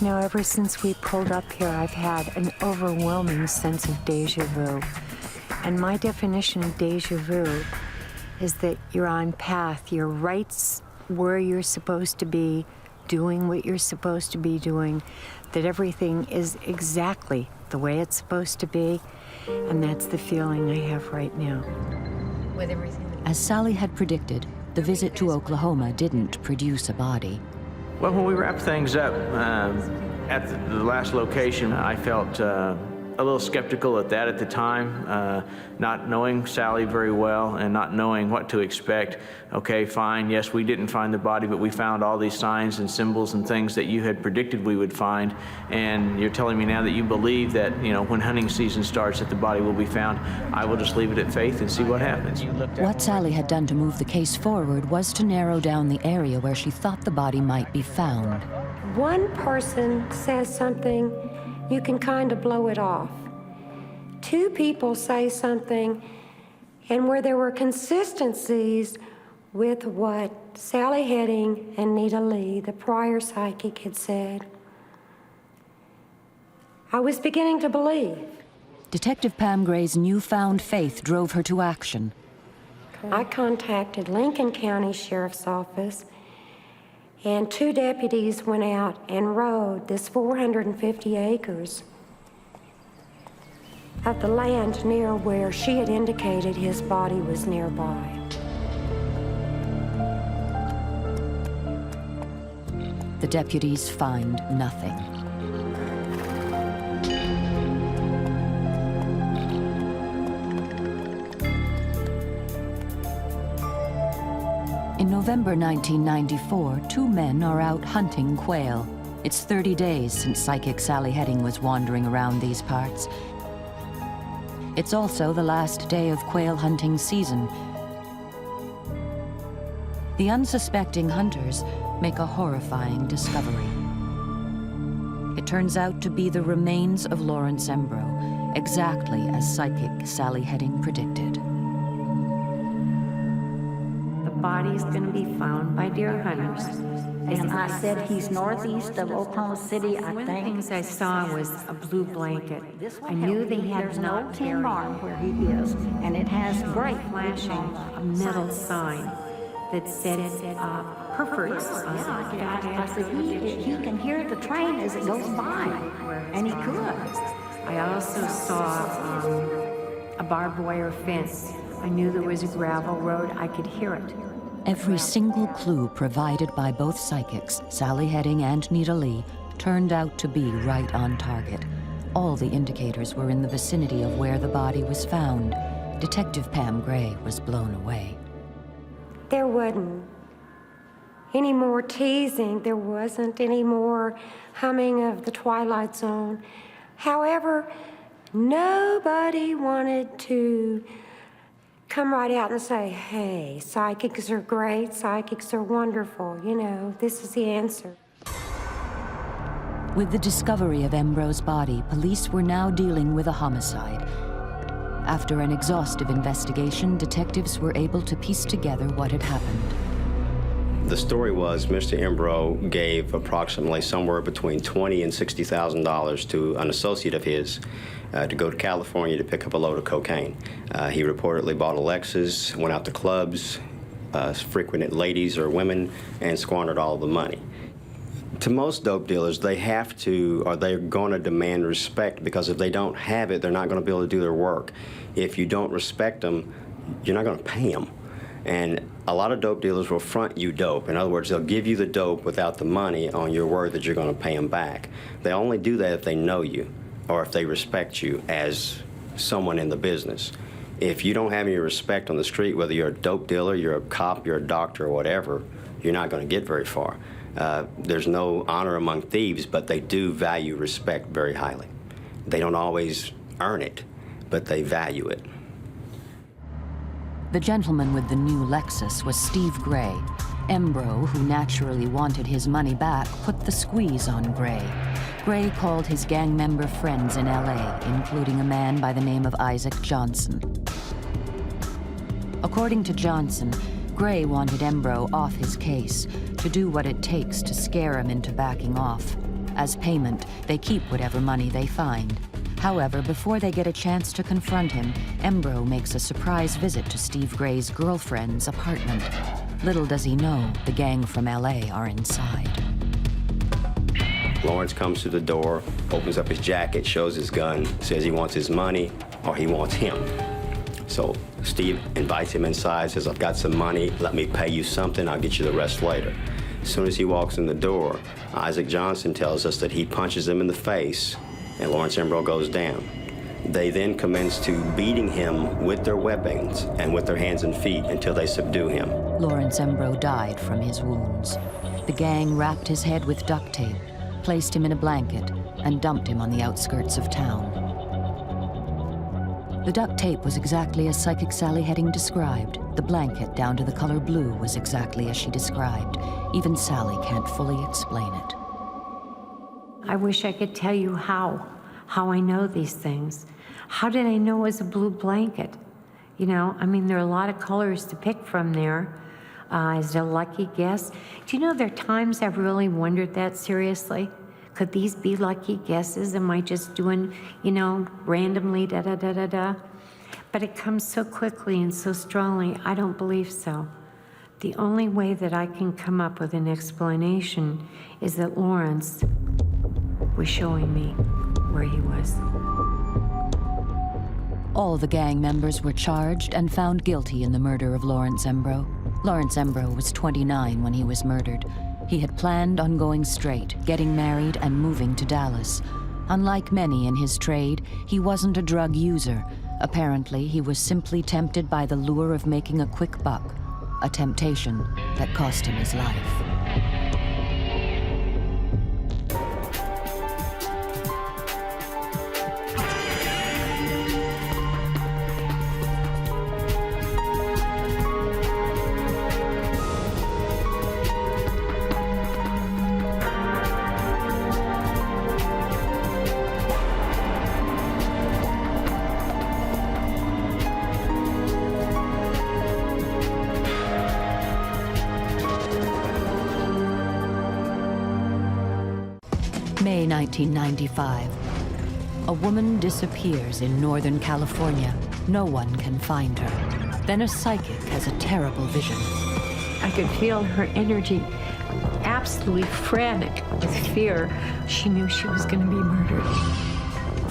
Now, ever since we pulled up here, I've had an overwhelming sense of déjà vu. And my definition of déjà vu is that you're on path, you're right where you're supposed to be, doing what you're supposed to be doing, that everything is exactly the way it's supposed to be, And that's the feeling I have right now. With everything. As Sally had predicted, the visit to Oklahoma didn't produce a body. Well, when we wrapped things up at the last location, I felt a little skeptical at the time, not knowing Sally very well and not knowing what to expect. Okay, fine, yes, we didn't find the body, but we found all these signs and symbols and things that you had predicted we would find, and you're telling me now that you believe that, you know, when hunting season starts that the body will be found. I will just leave it at faith and see what happens. What Sally had done to move the case forward was to narrow down the area where she thought the body might be found. One person says something, you can kind of blow it off. Two people say something, and where there were consistencies with what Sally Heading and Nita Lee, the prior psychic, had said, I was beginning to believe. Detective Pam Gray's newfound faith drove her to action. I contacted Lincoln County Sheriff's Office, and 2 deputies went out and rode this 450 acres of the land near where she had indicated his body was nearby. The deputies find nothing. In November 1994, 2 men are out hunting quail. It's 30 days since psychic Sally Heading was wandering around these parts. It's also the last day of quail hunting season. The unsuspecting hunters make a horrifying discovery. It turns out to be the remains of Lawrence Embro, exactly as psychic Sally Heading predicted. The body's going to be found by deer hunters. And I said he's northeast of Oklahoma City, I One of the think. things I saw was a blue blanket. I knew they had There's no not tin buried barn where he is, and it has great flashing a metal sign that said Hereford's. I said, he can hear the train as it goes by, and he could. I also saw a barbed wire fence. I knew there was a gravel road. I could hear it. Every single clue provided by both psychics, Sally Heading and Nita Lee, turned out to be right on target. All the indicators were in the vicinity of where the body was found. Detective Pam Gray was blown away. There wasn't any more teasing. There wasn't any more humming of the Twilight Zone. However, nobody wanted to come right out and say, hey, psychics are great, psychics are wonderful, you know, this is the answer. With the discovery of Embro's body, police were now dealing with a homicide. After an exhaustive investigation, detectives were able to piece together what had happened. The story was Mr. Embro gave approximately somewhere between $20,000 and $60,000 to an associate of his to go to California to pick up a load of cocaine. He reportedly bought a Lexus, went out to clubs, frequented ladies or women, and squandered all the money. To most dope dealers, they have to, or they're going to demand respect, because if they don't have it, they're not going to be able to do their work. If you don't respect them, you're not going to pay them. And a lot of dope dealers will front you dope. In other words, they'll give you the dope without the money on your word that you're going to pay them back. They only do that if they know you or if they respect you as someone in the business. If you don't have any respect on the street, whether you're a dope dealer, you're a cop, you're a doctor, or whatever, you're not going to get very far. There's no honor among thieves, but they do value respect very highly. They don't always earn it, but they value it. The gentleman with the new Lexus was Steve Gray. Embro, who naturally wanted his money back, put the squeeze on Gray. Gray called his gang member friends in LA, including a man by the name of Isaac Johnson. According to Johnson, Gray wanted Embro off his case, to do what it takes to scare him into backing off. As payment, they keep whatever money they find. However, before they get a chance to confront him, Embro makes a surprise visit to Steve Gray's girlfriend's apartment. Little does he know, the gang from LA are inside. Lawrence comes to the door, opens up his jacket, shows his gun, says he wants his money, or he wants him. So Steve invites him inside, says, I've got some money, let me pay you something, I'll get you the rest later. As soon as he walks in the door, Isaac Johnson tells us that he punches him in the face, and Lawrence Embrough goes down. They then commence to beating him with their weapons and with their hands and feet until they subdue him. Lawrence Embrough died from his wounds. The gang wrapped his head with duct tape, placed him in a blanket, and dumped him on the outskirts of town. The duct tape was exactly as Psychic Sally Heading described. The blanket, down to the color blue, was exactly as she described. Even Sally can't fully explain it. I wish I could tell you how I know these things. How did I know it was a blue blanket? You know, I mean, there are a lot of colors to pick from there. Is it a lucky guess? Do you know there are times I've really wondered that seriously? Could these be lucky guesses? Am I just doing, you know, randomly da-da-da-da-da? But it comes so quickly and so strongly, I don't believe so. The only way that I can come up with an explanation is that Lawrence was showing me where he was. All the gang members were charged and found guilty in the murder of Lawrence Embrough. Lawrence Embrough was 29 when he was murdered. He had planned on going straight, getting married, and moving to Dallas. Unlike many in his trade, he wasn't a drug user. Apparently, he was simply tempted by the lure of making a quick buck, a temptation that cost him his life. May 1995. A woman disappears in Northern California. No one can find her. Then a psychic has a terrible vision. I could feel her energy, absolutely frantic with fear. She knew she was going to be murdered.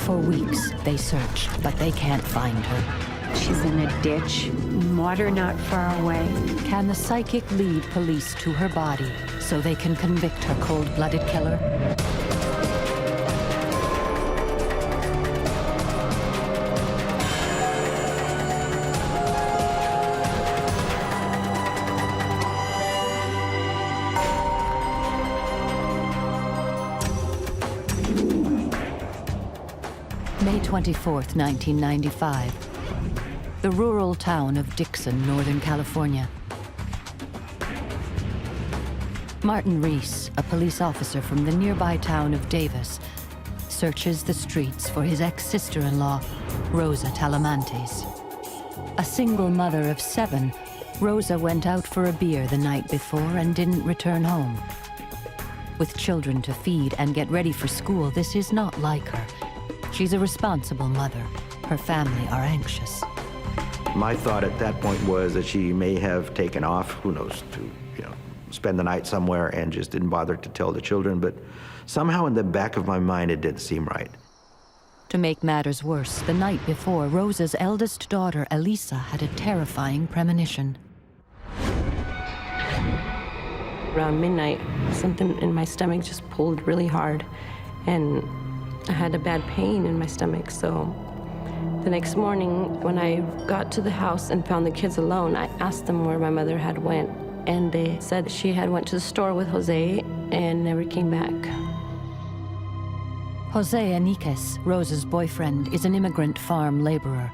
For weeks, they search, but they can't find her. She's in a ditch, water not far away. Can the psychic lead police to her body so they can convict her cold-blooded killer? May 24th, 1995. The rural town of Dixon, Northern California. Martin Reese, a police officer from the nearby town of Davis, searches the streets for his ex-sister-in-law, Rosa Talamantes. A single mother of 7, Rosa went out for a beer the night before and didn't return home. With children to feed and get ready for school, this is not like her. She's a responsible mother. Her family are anxious. My thought at that point was that she may have taken off, who knows, to spend the night somewhere and just didn't bother to tell the children. But somehow in the back of my mind, it didn't seem right. To make matters worse, the night before, Rosa's eldest daughter, Elisa, had a terrifying premonition. Around midnight, something in my stomach just pulled really hard, and I had a bad pain in my stomach. So the next morning, when I got to the house and found the kids alone, I asked them where my mother had went, and they said she had went to the store with Jose and never came back. Jose Enriquez, Rosa's boyfriend, is an immigrant farm laborer.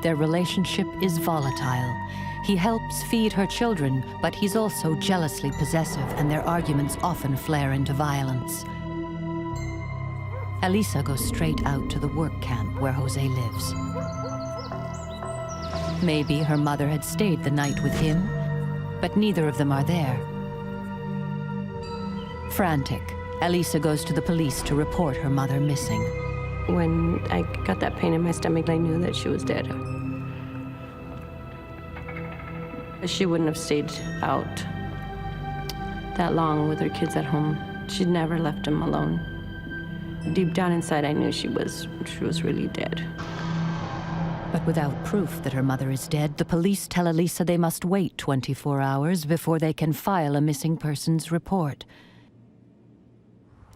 Their relationship is volatile. He helps feed her children, but he's also jealously possessive, and their arguments often flare into violence. Elisa goes straight out to the work camp where Jose lives. Maybe her mother had stayed the night with him, but neither of them are there. Frantic, Elisa goes to the police to report her mother missing. When I got that pain in my stomach, I knew that she was dead. She wouldn't have stayed out that long with her kids at home. She'd never left them alone. Deep down inside, I knew she was really dead. But without proof that her mother is dead, the police tell Elisa they must wait 24 hours before they can file a missing persons report.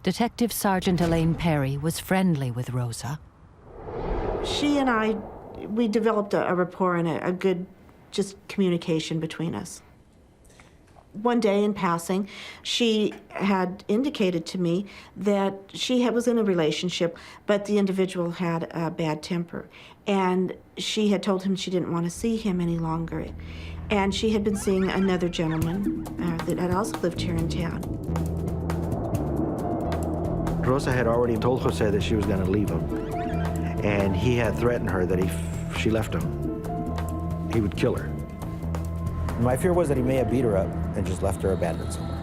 Detective Sergeant Elaine Perry was friendly with Rosa. She and I, we developed a rapport and a good just communication between us. One day in passing, she had indicated to me that she was in a relationship, but the individual had a bad temper. And she had told him she didn't want to see him any longer. And she had been seeing another gentleman that had also lived here in town. Rosa had already told Jose that she was going to leave him. And he had threatened her that if she left him, he would kill her. My fear was that he may have beat her up and just left her abandoned somewhere.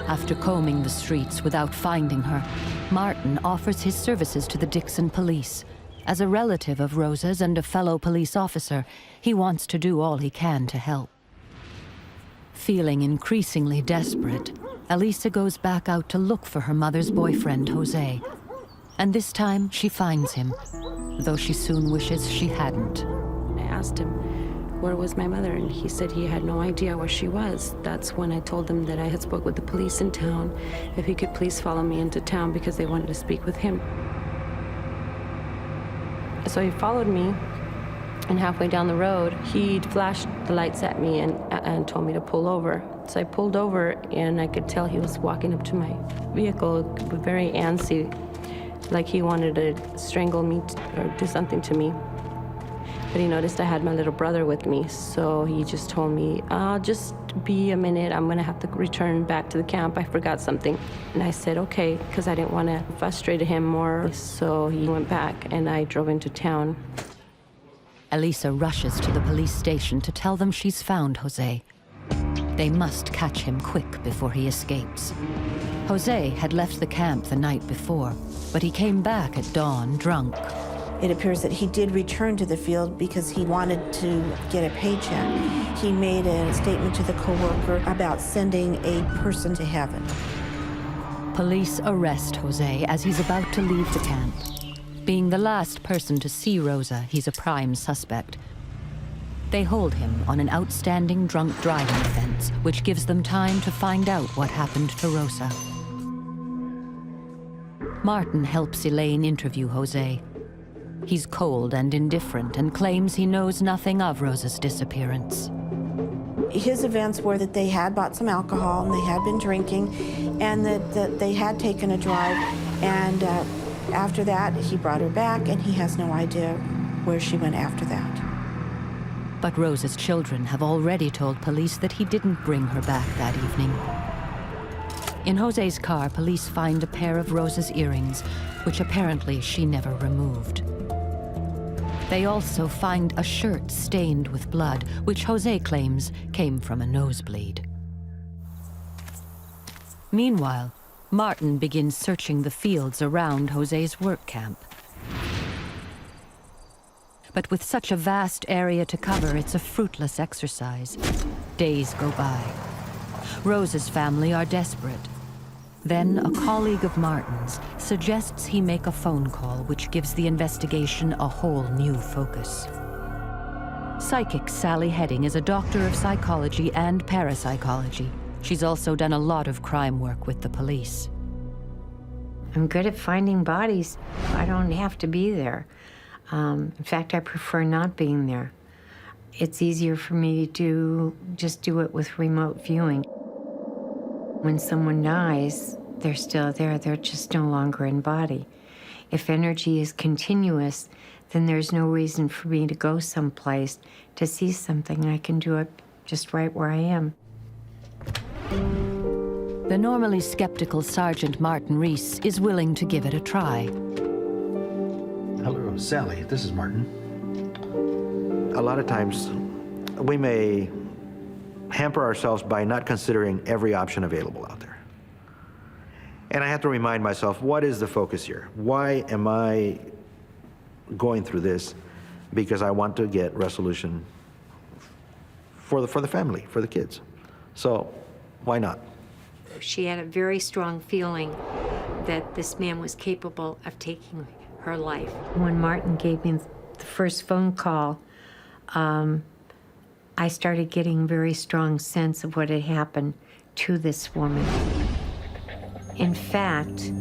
After combing the streets without finding her, Martin offers his services to the Dixon police. As a relative of Rosa's and a fellow police officer, he wants to do all he can to help. Feeling increasingly desperate, Elisa goes back out to look for her mother's boyfriend, Jose. And this time, she finds him, though she soon wishes she hadn't. I asked him, where was my mother? And he said he had no idea where she was. That's when I told him that I had spoke with the police in town, if he could please follow me into town because they wanted to speak with him. So he followed me, and halfway down the road, he flashed the lights at me and told me to pull over. So I pulled over, and I could tell he was walking up to my vehicle, very antsy, like he wanted to strangle me or do something to me. But he noticed I had my little brother with me, so he just told me, just be a minute, I'm gonna have to return back to the camp, I forgot something. And I said, okay, because I didn't want to frustrate him more, so he went back and I drove into town. Elisa rushes to the police station to tell them she's found Jose. They must catch him quick before he escapes. Jose had left the camp the night before, but he came back at dawn drunk. It appears that he did return to the field because he wanted to get a paycheck. He made a statement to the coworker about sending a person to heaven. Police arrest Jose as he's about to leave the camp. Being the last person to see Rosa, he's a prime suspect. They hold him on an outstanding drunk driving offense, which gives them time to find out what happened to Rosa. Martin helps Elaine interview Jose. He's cold and indifferent and claims he knows nothing of Rosa's disappearance. His events were that they had bought some alcohol and they had been drinking and that they had taken a drive, and after that he brought her back and he has no idea where she went after that. But Rosa's children have already told police that he didn't bring her back that evening. In Jose's car, police find a pair of Rosa's earrings, which apparently she never removed. They also find a shirt stained with blood, which Jose claims came from a nosebleed. Meanwhile, Martin begins searching the fields around Jose's work camp. But with such a vast area to cover, it's a fruitless exercise. Days go by. Rosa's family are desperate. Then a colleague of Martin's suggests he make a phone call, which gives the investigation a whole new focus. Psychic Sally Heading is a doctor of psychology and parapsychology. She's also done a lot of crime work with the police. I'm good at finding bodies. I don't have to be there. In fact, I prefer not being there. It's easier for me to just do it with remote viewing. When someone dies, they're still there. They're just no longer in body. If energy is continuous, then there's no reason for me to go someplace to see something. I can do it just right where I am. The normally skeptical Sergeant Martin Reese is willing to give it a try. Hello, Sally. This is Martin. A lot of times, we may hamper ourselves by not considering every option available out there. And I have to remind myself, what is the focus here? Why am I going through this? Because I want to get resolution for the family, for the kids. So why not? She had a very strong feeling that this man was capable of taking her life. When Martin gave me the first phone call, I started getting a very strong sense of what had happened to this woman. In fact,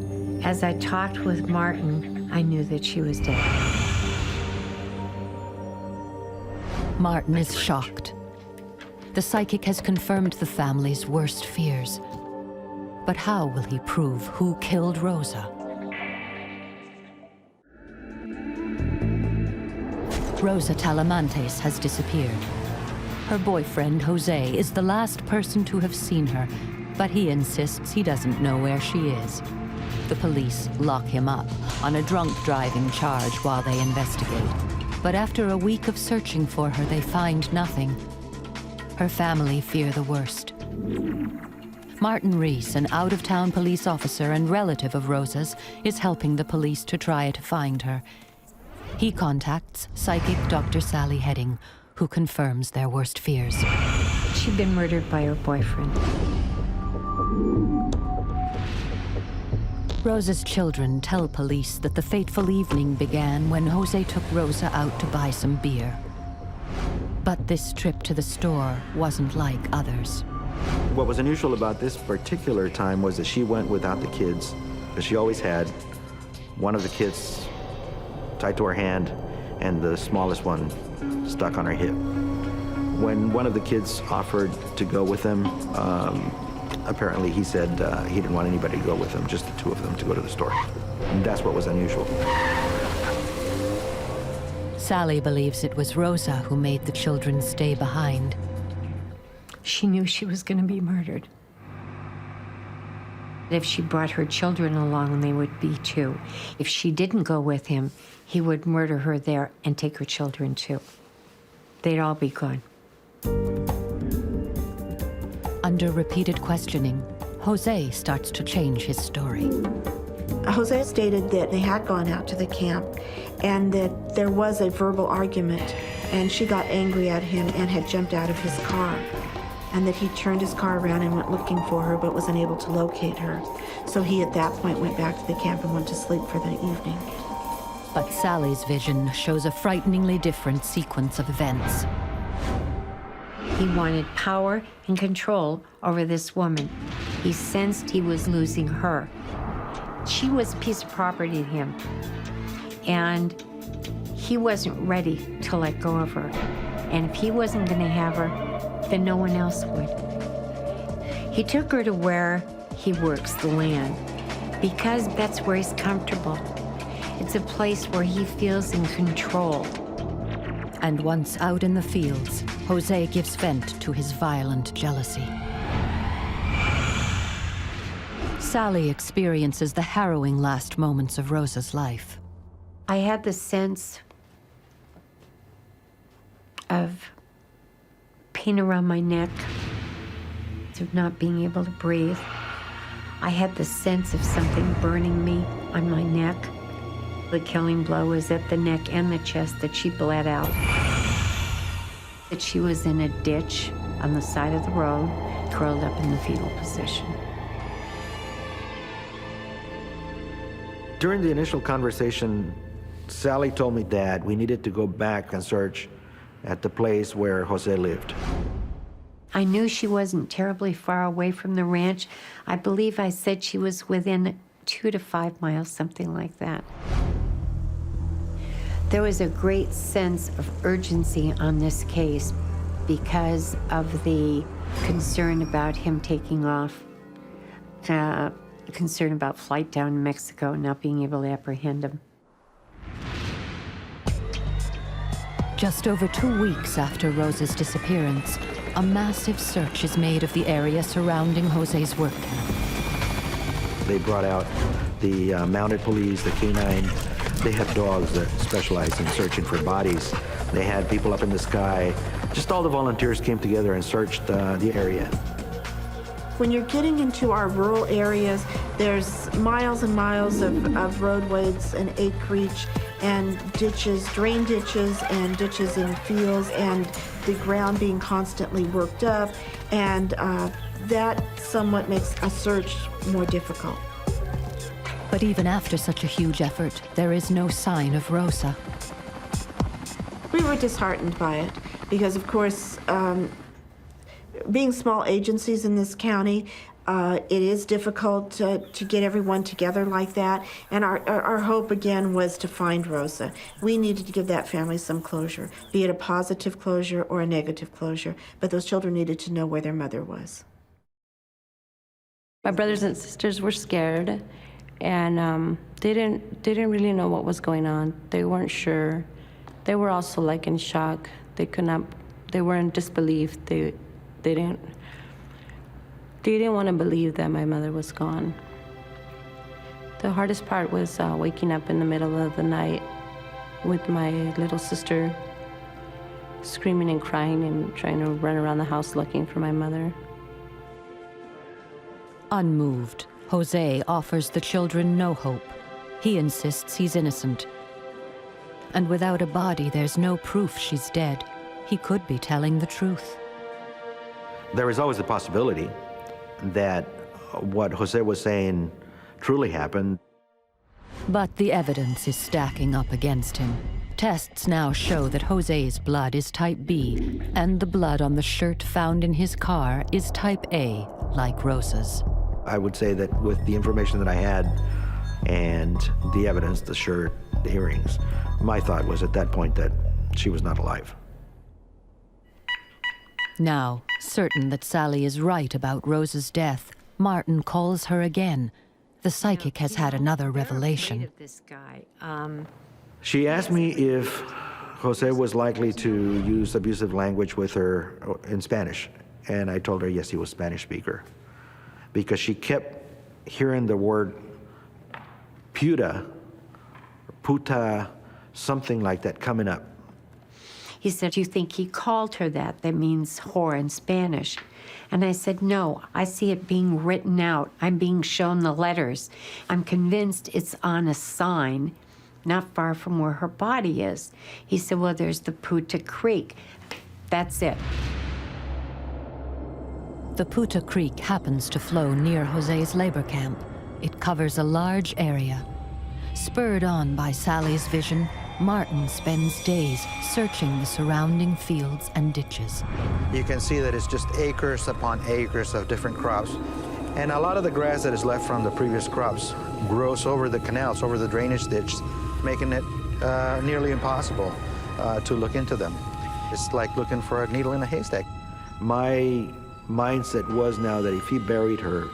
as I talked with Martin, I knew that she was dead. Martin is shocked. The psychic has confirmed the family's worst fears. But how will he prove who killed Rosa? Rosa Talamantes has disappeared. Her boyfriend, Jose, is the last person to have seen her, but he insists he doesn't know where she is. The police lock him up on a drunk driving charge while they investigate. But after a week of searching for her, they find nothing. Her family fear the worst. Martin Reese, an out-of-town police officer and relative of Rosa's, is helping the police to try to find her. He contacts psychic Dr. Sally Heading, who confirms their worst fears. She'd been murdered by her boyfriend. Rosa's children tell police that the fateful evening began when Jose took Rosa out to buy some beer. But this trip to the store wasn't like others. What was unusual about this particular time was that she went without the kids, because she always had one of the kids tied to her hand and the smallest one stuck on her hip. When one of the kids offered to go with them, apparently he said he didn't want anybody to go with him, just the two of them to go to the store. And that's what was unusual. Sally believes it was Rosa who made the children stay behind. She knew she was going to be murdered. If she brought her children along, they would be too. If she didn't go with him, he would murder her there and take her children too. They'd all be gone. Under repeated questioning, Jose starts to change his story. Jose stated that they had gone out to the camp and that there was a verbal argument, and she got angry at him and had jumped out of his car, and that he turned his car around and went looking for her but was unable to locate her. So he at that point went back to the camp and went to sleep for the evening. But Sally's vision shows a frighteningly different sequence of events. He wanted power and control over this woman. He sensed he was losing her. She was a piece of property to him, and he wasn't ready to let go of her. And if he wasn't going to have her, then no one else would. He took her to where he works the land, because that's where he's comfortable. It's a place where he feels in control. And once out in the fields, Jose gives vent to his violent jealousy. Sally experiences the harrowing last moments of Rosa's life. I had the sense of pain around my neck, of not being able to breathe. I had the sense of something burning me on my neck. The killing blow was at the neck and the chest that she bled out. That she was in a ditch on the side of the road, curled up in the fetal position. During the initial conversation, Sally told me, Dad, we needed to go back and search at the place where Jose lived. I knew she wasn't terribly far away from the ranch. I believe I said she was within 2 to 5 miles, something like that. There was a great sense of urgency on this case because of the concern about him taking off, concern about flight down to Mexico, not being able to apprehend him. Just over 2 weeks after Rosa's disappearance, a massive search is made of the area surrounding Jose's work camp. They brought out the mounted police, the canine. They had dogs that specialize in searching for bodies. They had people up in the sky. Just all the volunteers came together and searched the area. When you're getting into our rural areas, there's miles and miles of roadways and acreage and ditches, drain ditches and ditches in fields, and the ground being constantly worked up, and that somewhat makes a search more difficult. But even after such a huge effort, there is no sign of Rosa. We were disheartened by it because, of course, being small agencies in this county, it is difficult to get everyone together like that. And our hope, again, was to find Rosa. We needed to give that family some closure, be it a positive closure or a negative closure. But those children needed to know where their mother was. My brothers and sisters were scared, and they didn't really know what was going on. They weren't sure. They were also like in shock. They were in disbelief. They didn't want to believe that my mother was gone. The hardest part was waking up in the middle of the night with my little sister screaming and crying and trying to run around the house looking for my mother. Unmoved, Jose offers the children no hope. He insists he's innocent. And without a body, there's no proof she's dead. He could be telling the truth. There is always the possibility that what Jose was saying truly happened. But the evidence is stacking up against him. Tests now show that Jose's blood is type B, and the blood on the shirt found in his car is type A, like Rosa's. I would say that with the information that I had and the evidence, the shirt, the earrings, my thought was at that point that she was not alive. Now, certain that Sally is right about Rosa's death, Martin calls her again. The psychic has had another revelation. This guy. She asked me if Jose was likely to use abusive language with her in Spanish, and I told her yes, he was a Spanish speaker, because she kept hearing the word puta, something like that coming up. He said, "You think he called her that? That means whore in Spanish." And I said, "No, I see it being written out. I'm being shown the letters. I'm convinced it's on a sign not far from where her body is." He said, "Well, there's the Puta Creek. That's it." The Puta Creek happens to flow near Jose's labor camp. It covers a large area. Spurred on by Sally's vision, Martin spends days searching the surrounding fields and ditches. You can see that it's just acres upon acres of different crops. And a lot of the grass that is left from the previous crops grows over the canals, over the drainage ditch, making it nearly impossible to look into them. It's like looking for a needle in a haystack. My mindset was now that if he buried her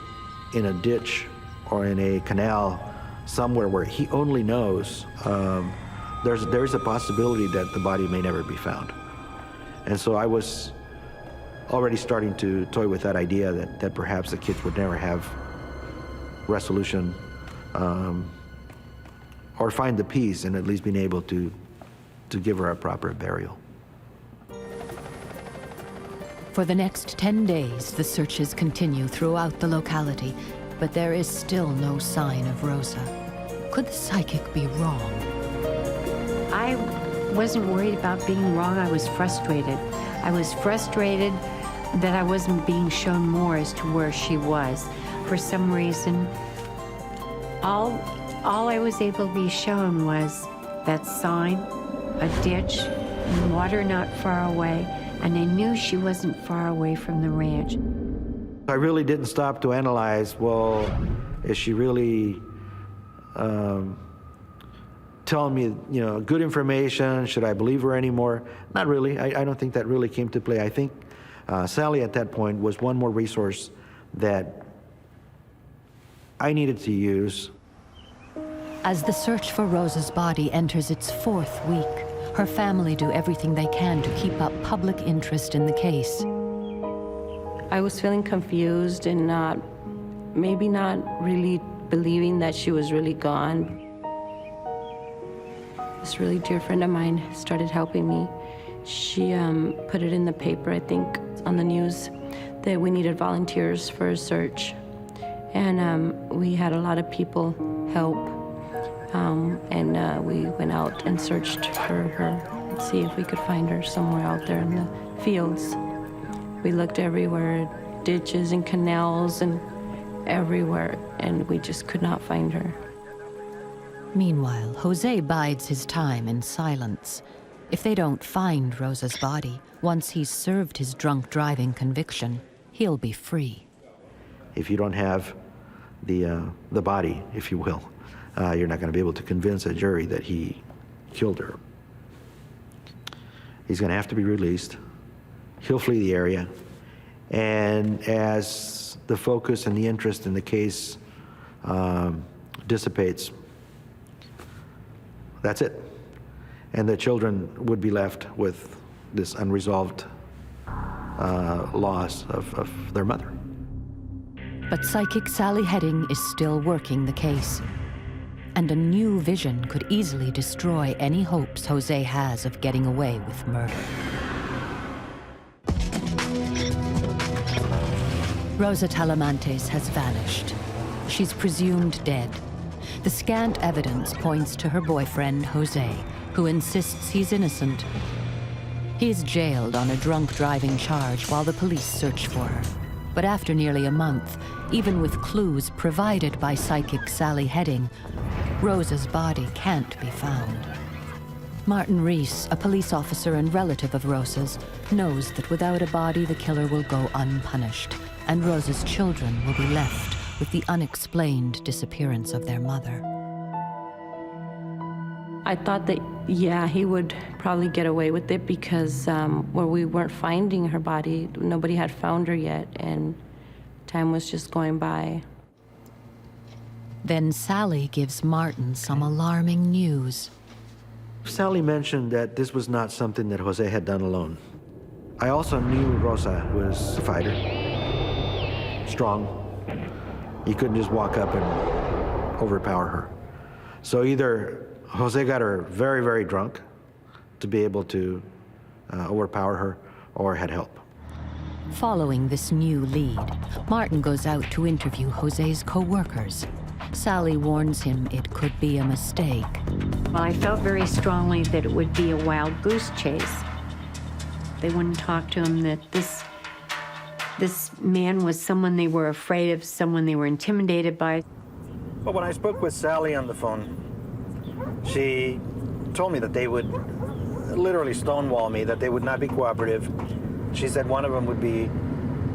in a ditch or in a canal somewhere where he only knows, there's a possibility that the body may never be found. And so I was already starting to toy with that idea that perhaps the kids would never have resolution or find the peace and at least being able to give her a proper burial. For the next 10 days, the searches continue throughout the locality, but there is still no sign of Rosa. Could the psychic be wrong? I wasn't worried about being wrong. I was frustrated. I was frustrated that I wasn't being shown more as to where she was. For some reason, all I was able to be shown was that sign, a ditch, and water not far away, and I knew she wasn't far away from the ranch. I really didn't stop to analyze, well, is she really telling me, good information? Should I believe her anymore? Not really. I don't think that really came to play. I think Sally at that point was one more resource that I needed to use. As the search for Rosa's body enters its 4th week, her family do everything they can to keep up public interest in the case. I was feeling confused and maybe not really believing that she was really gone. This really dear friend of mine started helping me. She put it in the paper, I think, on the news, that we needed volunteers for a search. And we had a lot of people help. And we went out and searched for her to see if we could find her somewhere out there in the fields. We looked everywhere, ditches and canals and everywhere, and we just could not find her. Meanwhile, Jose bides his time in silence. If they don't find Rosa's body, once he's served his drunk driving conviction, he'll be free. If you don't have the body, if you will, you're not going to be able to convince a jury that he killed her. He's going to have to be released. He'll flee the area. And as the focus and the interest in the case dissipates, that's it. And the children would be left with this unresolved loss of their mother. But psychic Sally Heading is still working the case. And a new vision could easily destroy any hopes Jose has of getting away with murder. Rosa Talamantes has vanished. She's presumed dead. The scant evidence points to her boyfriend, Jose, who insists he's innocent. He's jailed on a drunk driving charge while the police search for her. But after nearly a month, even with clues provided by psychic Sally Heading, Rosa's body can't be found. Martin Reese, a police officer and relative of Rosa's, knows that without a body, the killer will go unpunished, and Rosa's children will be left with the unexplained disappearance of their mother. I thought that, yeah, he would probably get away with it because where we weren't finding her body, nobody had found her yet, and time was just going by. Then Sally gives Martin some alarming news. Sally mentioned that this was not something that Jose had done alone. I also knew Rosa was a fighter, strong. You couldn't just walk up and overpower her. So either Jose got her very, very drunk to be able to overpower her, or had help. Following this new lead, Martin goes out to interview Jose's co-workers. Sally warns him it could be a mistake. Well, I felt very strongly that it would be a wild goose chase. They wouldn't talk to him, that this man was someone they were afraid of, someone they were intimidated by. But when I spoke with Sally on the phone, she told me that they would literally stonewall me, that they would not be cooperative. She said one of them would be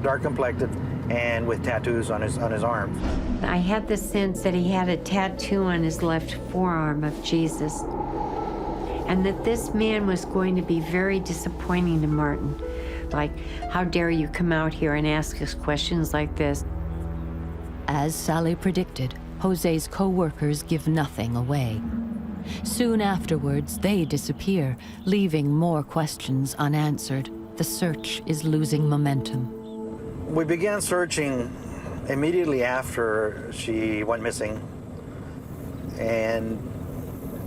dark-complected and with tattoos on his arm. I had the sense that he had a tattoo on his left forearm of Jesus, and that this man was going to be very disappointing to Martin. Like, how dare you come out here and ask us questions like this? As Sally predicted, Jose's co-workers give nothing away. Soon afterwards, they disappear, leaving more questions unanswered. The search is losing momentum. We began searching immediately after she went missing. And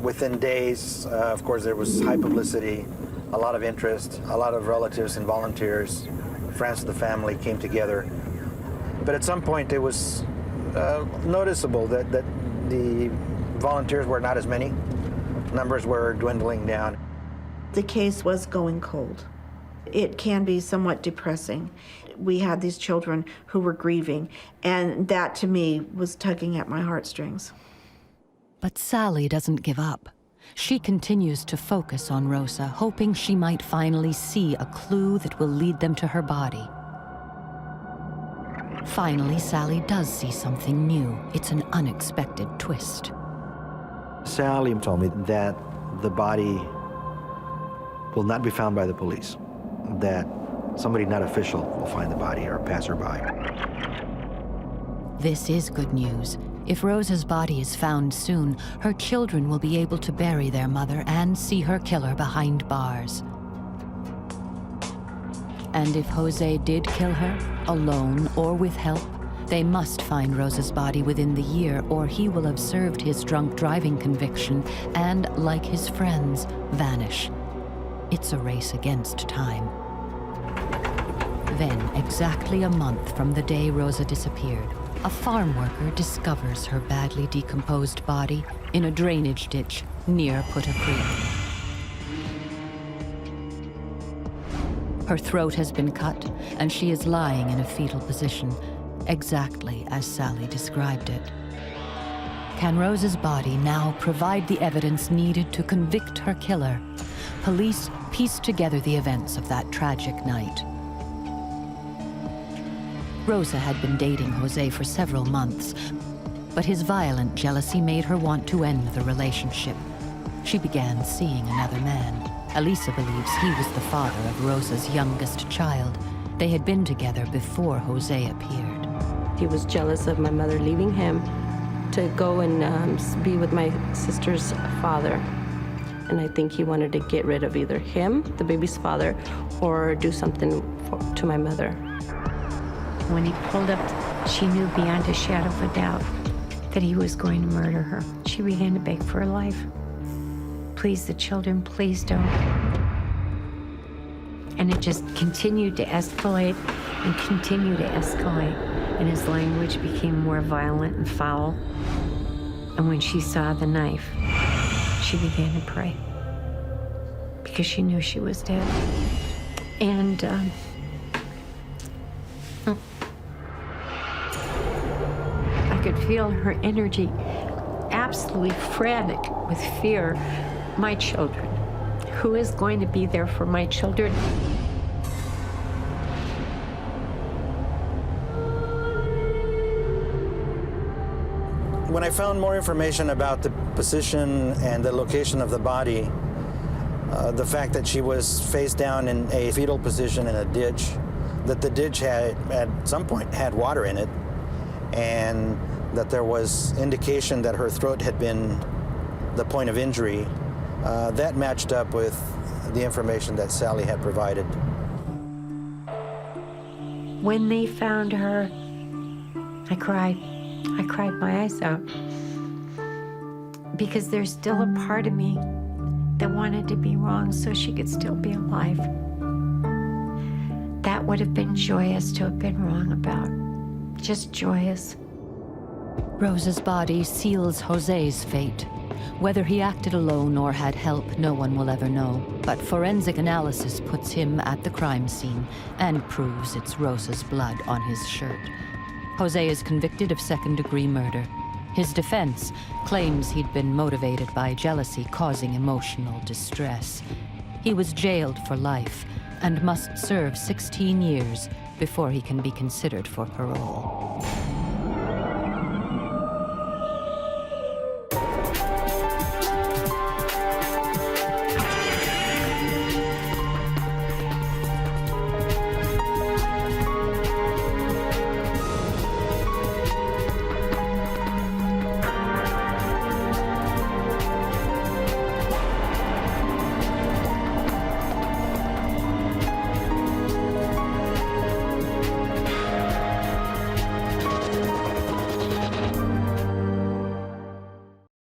within days, of course, there was high publicity, a lot of interest, a lot of relatives and volunteers, friends of the family came together. But at some point, it was noticeable that the volunteers were not as many. Numbers were dwindling down. The case was going cold. It can be somewhat depressing. We had these children who were grieving, and that to me was tugging at my heartstrings. But Sally doesn't give up. She continues to focus on Rosa, hoping she might finally see a clue that will lead them to her body. Finally, Sally does see something new. It's an unexpected twist. Sally told me that the body will not be found by the police, that somebody not official will find the body, or passerby. This is good news. If Rosa's body is found soon, her children will be able to bury their mother and see her killer behind bars. And if Jose did kill her, alone or with help, they must find Rosa's body within the year, or he will have served his drunk driving conviction and, like his friends, vanish. It's a race against time. Then, exactly a month from the day Rosa disappeared, a farm worker discovers her badly decomposed body in a drainage ditch near Putta Creek. Her throat has been cut, and she is lying in a fetal position, exactly as Sally described it. Can Rosa's body now provide the evidence needed to convict her killer? police pieced together the events of that tragic night. Rosa had been dating Jose for several months, but his violent jealousy made her want to end the relationship. She began seeing another man. Elisa believes he was the father of Rosa's youngest child. They had been together before Jose appeared. He was jealous of my mother leaving him to go and be with my sister's father. And I think he wanted to get rid of either him, the baby's father, or do something to my mother. When he pulled up, she knew beyond a shadow of a doubt that he was going to murder her. She began to beg for her life. Please, the children, please don't. And it just continued to escalate and continued to escalate. And his language became more violent and foul. And when she saw the knife, she began to pray because she knew she was dead. And I could feel her energy, absolutely frantic with fear. My children. Who is going to be there for my children? When I found more information about the position and the location of the body, the fact that she was face down in a fetal position in a ditch, that the ditch had at some point had water in it, and that there was indication that her throat had been the point of injury, that matched up with the information that Sally had provided. When they found her, I cried. I cried my eyes out. Because there's still a part of me that wanted to be wrong so she could still be alive. That would have been joyous to have been wrong about. Just joyous. Rosa's body seals Jose's fate. Whether he acted alone or had help, no one will ever know. But forensic analysis puts him at the crime scene and proves it's Rosa's blood on his shirt. Jose is convicted of second-degree murder. His defense claims he'd been motivated by jealousy causing emotional distress. He was jailed for life and must serve 16 years before he can be considered for parole.